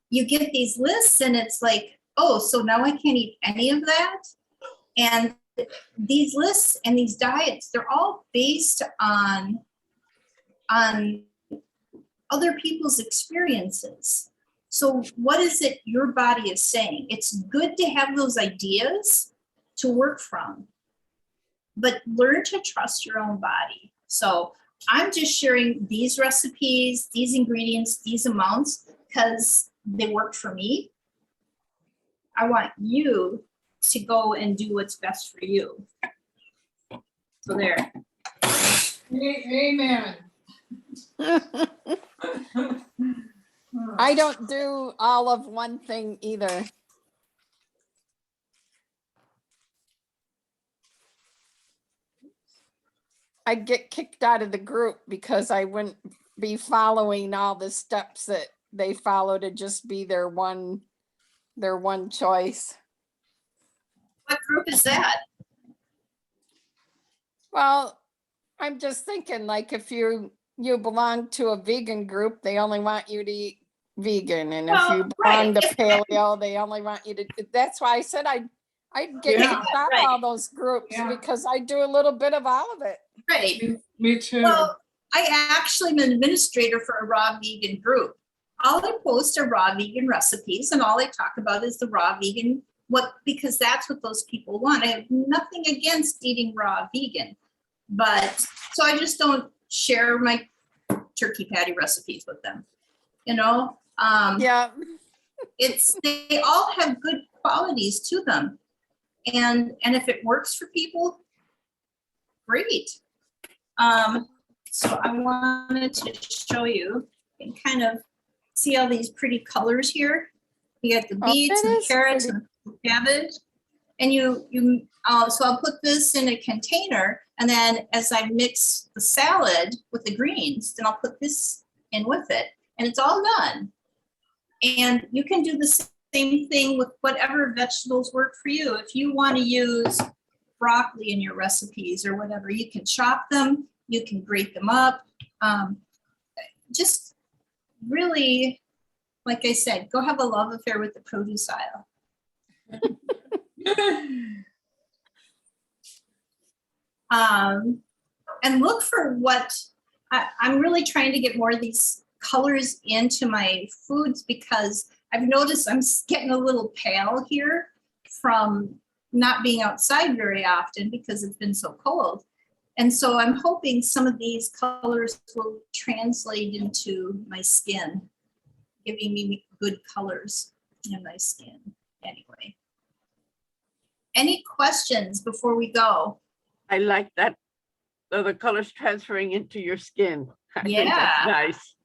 you get these lists and it's like, oh, so now I can't eat any of that? And these lists and these diets, they're all based on other people's experiences. So what is it your body is saying? It's good to have those ideas to work from, but learn to trust your own body. So I'm just sharing these recipes, these ingredients, these amounts, because they work for me. I want you to go and do what's best for you. So there. Amen. I don't do all of one thing either. I'd get kicked out of the group because I wouldn't be following all the steps that they follow to just be their one choice. What group is that? Well, I'm just thinking, like, if you belong to a vegan group, they only want you to eat vegan, and if Well, you right. belong to paleo, they only want you to. That's why I said I'd get Yeah. kicked out Right. of all those groups Yeah. because I do a little bit of all of it. Right. Me too. Well, I actually am an administrator for a raw vegan group. All I post are raw vegan recipes, and all I talk about is the raw vegan, because that's what those people want. I have nothing against eating raw vegan, but so I just don't share my turkey patty recipes with them. You know, Yeah, they all have good qualities to them, and if it works for people, great. So I wanted to show you and kind of see all these pretty colors here. You got the Oh, beets that and is carrots pretty. and cabbage. And so I'll put this in a container, and then as I mix the salad with the greens, then I'll put this in with it, and it's all done. And you can do the same thing with whatever vegetables work for you. If you want to use broccoli in your recipes or whatever, you can chop them, you can grate them up. Just really, like I said, go have a love affair with the produce aisle. And look for what, I'm really trying to get more of these colors into my foods because I've noticed I'm getting a little pale here from not being outside very often because it's been so cold. And so I'm hoping some of these colors will translate into my skin, giving me good colors in my skin. Anyway. Any questions before we go? I like that. The colors transferring into your skin. I think Yeah. that's nice.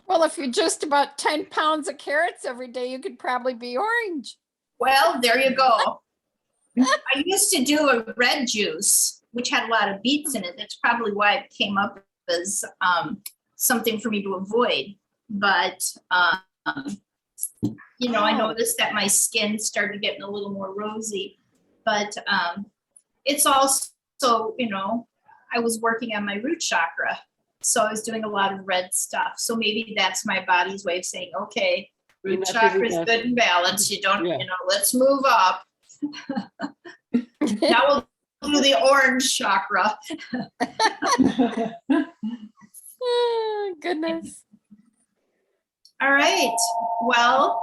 Well, if you're just about 10 pounds of carrots every day, you could probably be orange. Well, there you go. I used to do a red juice, which had a lot of beets in it. That's probably why it came up as something for me to avoid. But, you know, I Oh. noticed that my skin started getting a little more rosy. But it's also, you know, I was working on my root chakra. So I was doing a lot of red stuff. So maybe that's my body's way of saying, okay, root Enough is chakra is enough. good and balanced. You don't, Yeah. you know, let's move up. Now we'll do the orange chakra. Oh, goodness. All right. Well,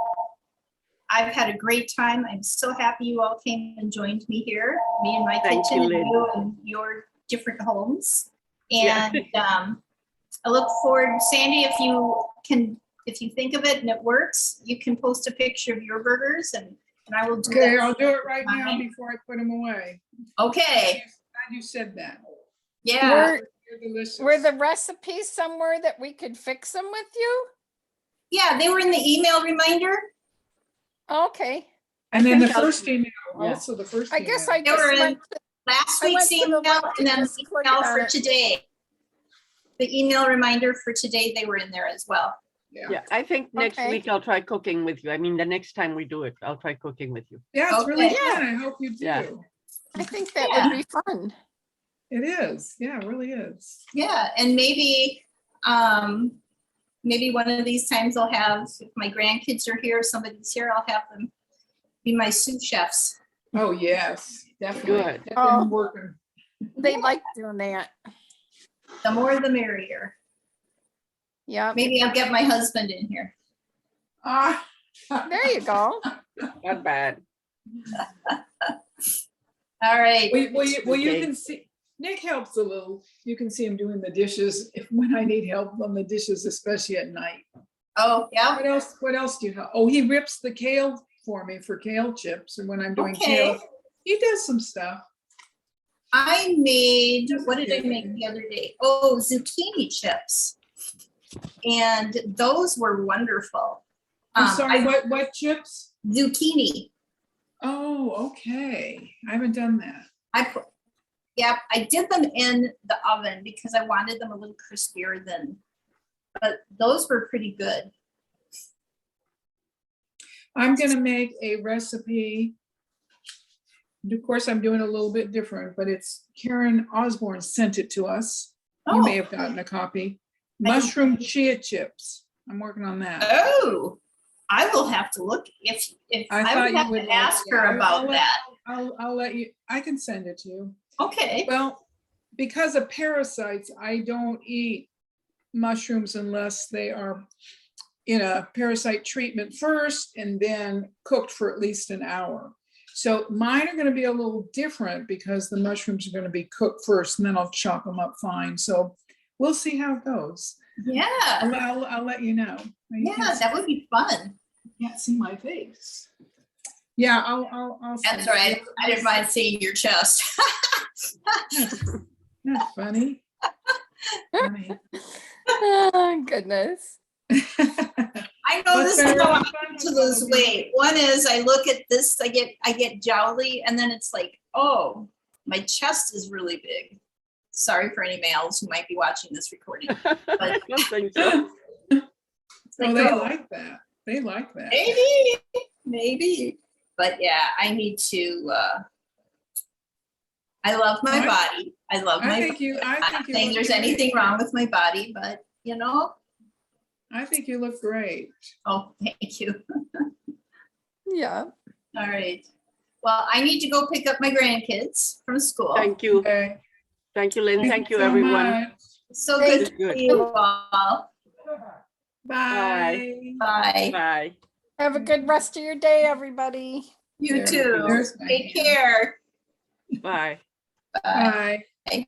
I've had a great time. I'm so happy you all came and joined me here, me and my Thank kitchen you, and Lynn. you and your different homes. Yeah. And I look forward, Sandy, if you think of it and it works, you can post a picture of your burgers and I will do Okay, that. I'll do it right now Mine. before I put them away. Okay, Glad you said that. yeah. Were, They're delicious. were the recipes somewhere that we could fix them with you? Yeah, they were in the email reminder. Okay. And then the think I'll- first email, Yeah. also the first I email. guess I They were just in went, last I went week's to the email link and then just the clicked email on for it. today. The email reminder for today, they were in there as well. Yeah, I think next Okay. week I'll try cooking with you. I mean, the next time we do it, I'll try cooking with you. Yeah, it's really Okay. fun. I hope you Yeah. do. I think that Yeah. would be fun. It is. Yeah, it really is. Yeah, and maybe one of these times I'll have, if my grandkids are here, somebody's here, I'll have them be my sous chefs. Oh, yes, definitely. Good. Get Oh. them working. They like doing that. The more the merrier. Yeah, Maybe I'll get my husband in here. Ah. there you go. Not bad. All right. Well, you Okay. can see, Nick helps a little. You can see him doing the dishes when I need help on the dishes, especially at night. Oh, yeah. What else do you have? Oh, he rips the kale for me for kale chips. And when I'm doing Okay. kale, he does some stuff. I made, what did I make the other day? Oh, zucchini chips. And those were wonderful. I'm sorry, what chips? Zucchini. Oh, okay. I haven't done that. I did them in the oven because I wanted them a little crispier than, but those were pretty good. I'm gonna make a recipe. And of course, I'm doing a little bit different, but it's Karen Osborne sent it to us. You may Oh, have gotten a copy. I didn't- Mushroom chia chips. I'm working on that. oh, I will have to look if I I thought would you have would to like- ask yeah, her I'll about let- that. I'll let you, I can send it to you. Okay. Well, because of parasites, I don't eat mushrooms unless they are in a parasite treatment first and then cooked for at least an hour. So mine are gonna be a little different because the mushrooms are gonna be cooked first and then I'll chop them up fine. So we'll see how it goes. Yeah. I'll let you know. You Yeah, that would be fun. can't see my face. Yeah, I'll. That's send all it. right. I didn't mind seeing your chest. That's funny. Funny. Oh, goodness. I know Well, this it's is been how really I fun to with all lose of you. weight. One is I look at this, I get jowly, and then it's like, oh, my chest is really big. Sorry for any males who might be watching this recording. I don't think so. It's Oh, like, they oh, like that. They like that. maybe. But yeah, I need to. I love my I- body. I love I my. think you, I'm I not think you. saying look there's great. anything wrong with my body, but you know. I think you look great. Oh, thank you. Yeah. All right. Well, I need to go pick up my grandkids from school. Thank you. Okay. Thank you, Lynn. Thank you, so everyone. much. So Thank good to you. see you all. Bye. Bye. Bye. Have a good rest of your day, everybody. You too. There's my Take hand. care. Bye. Bye. Bye.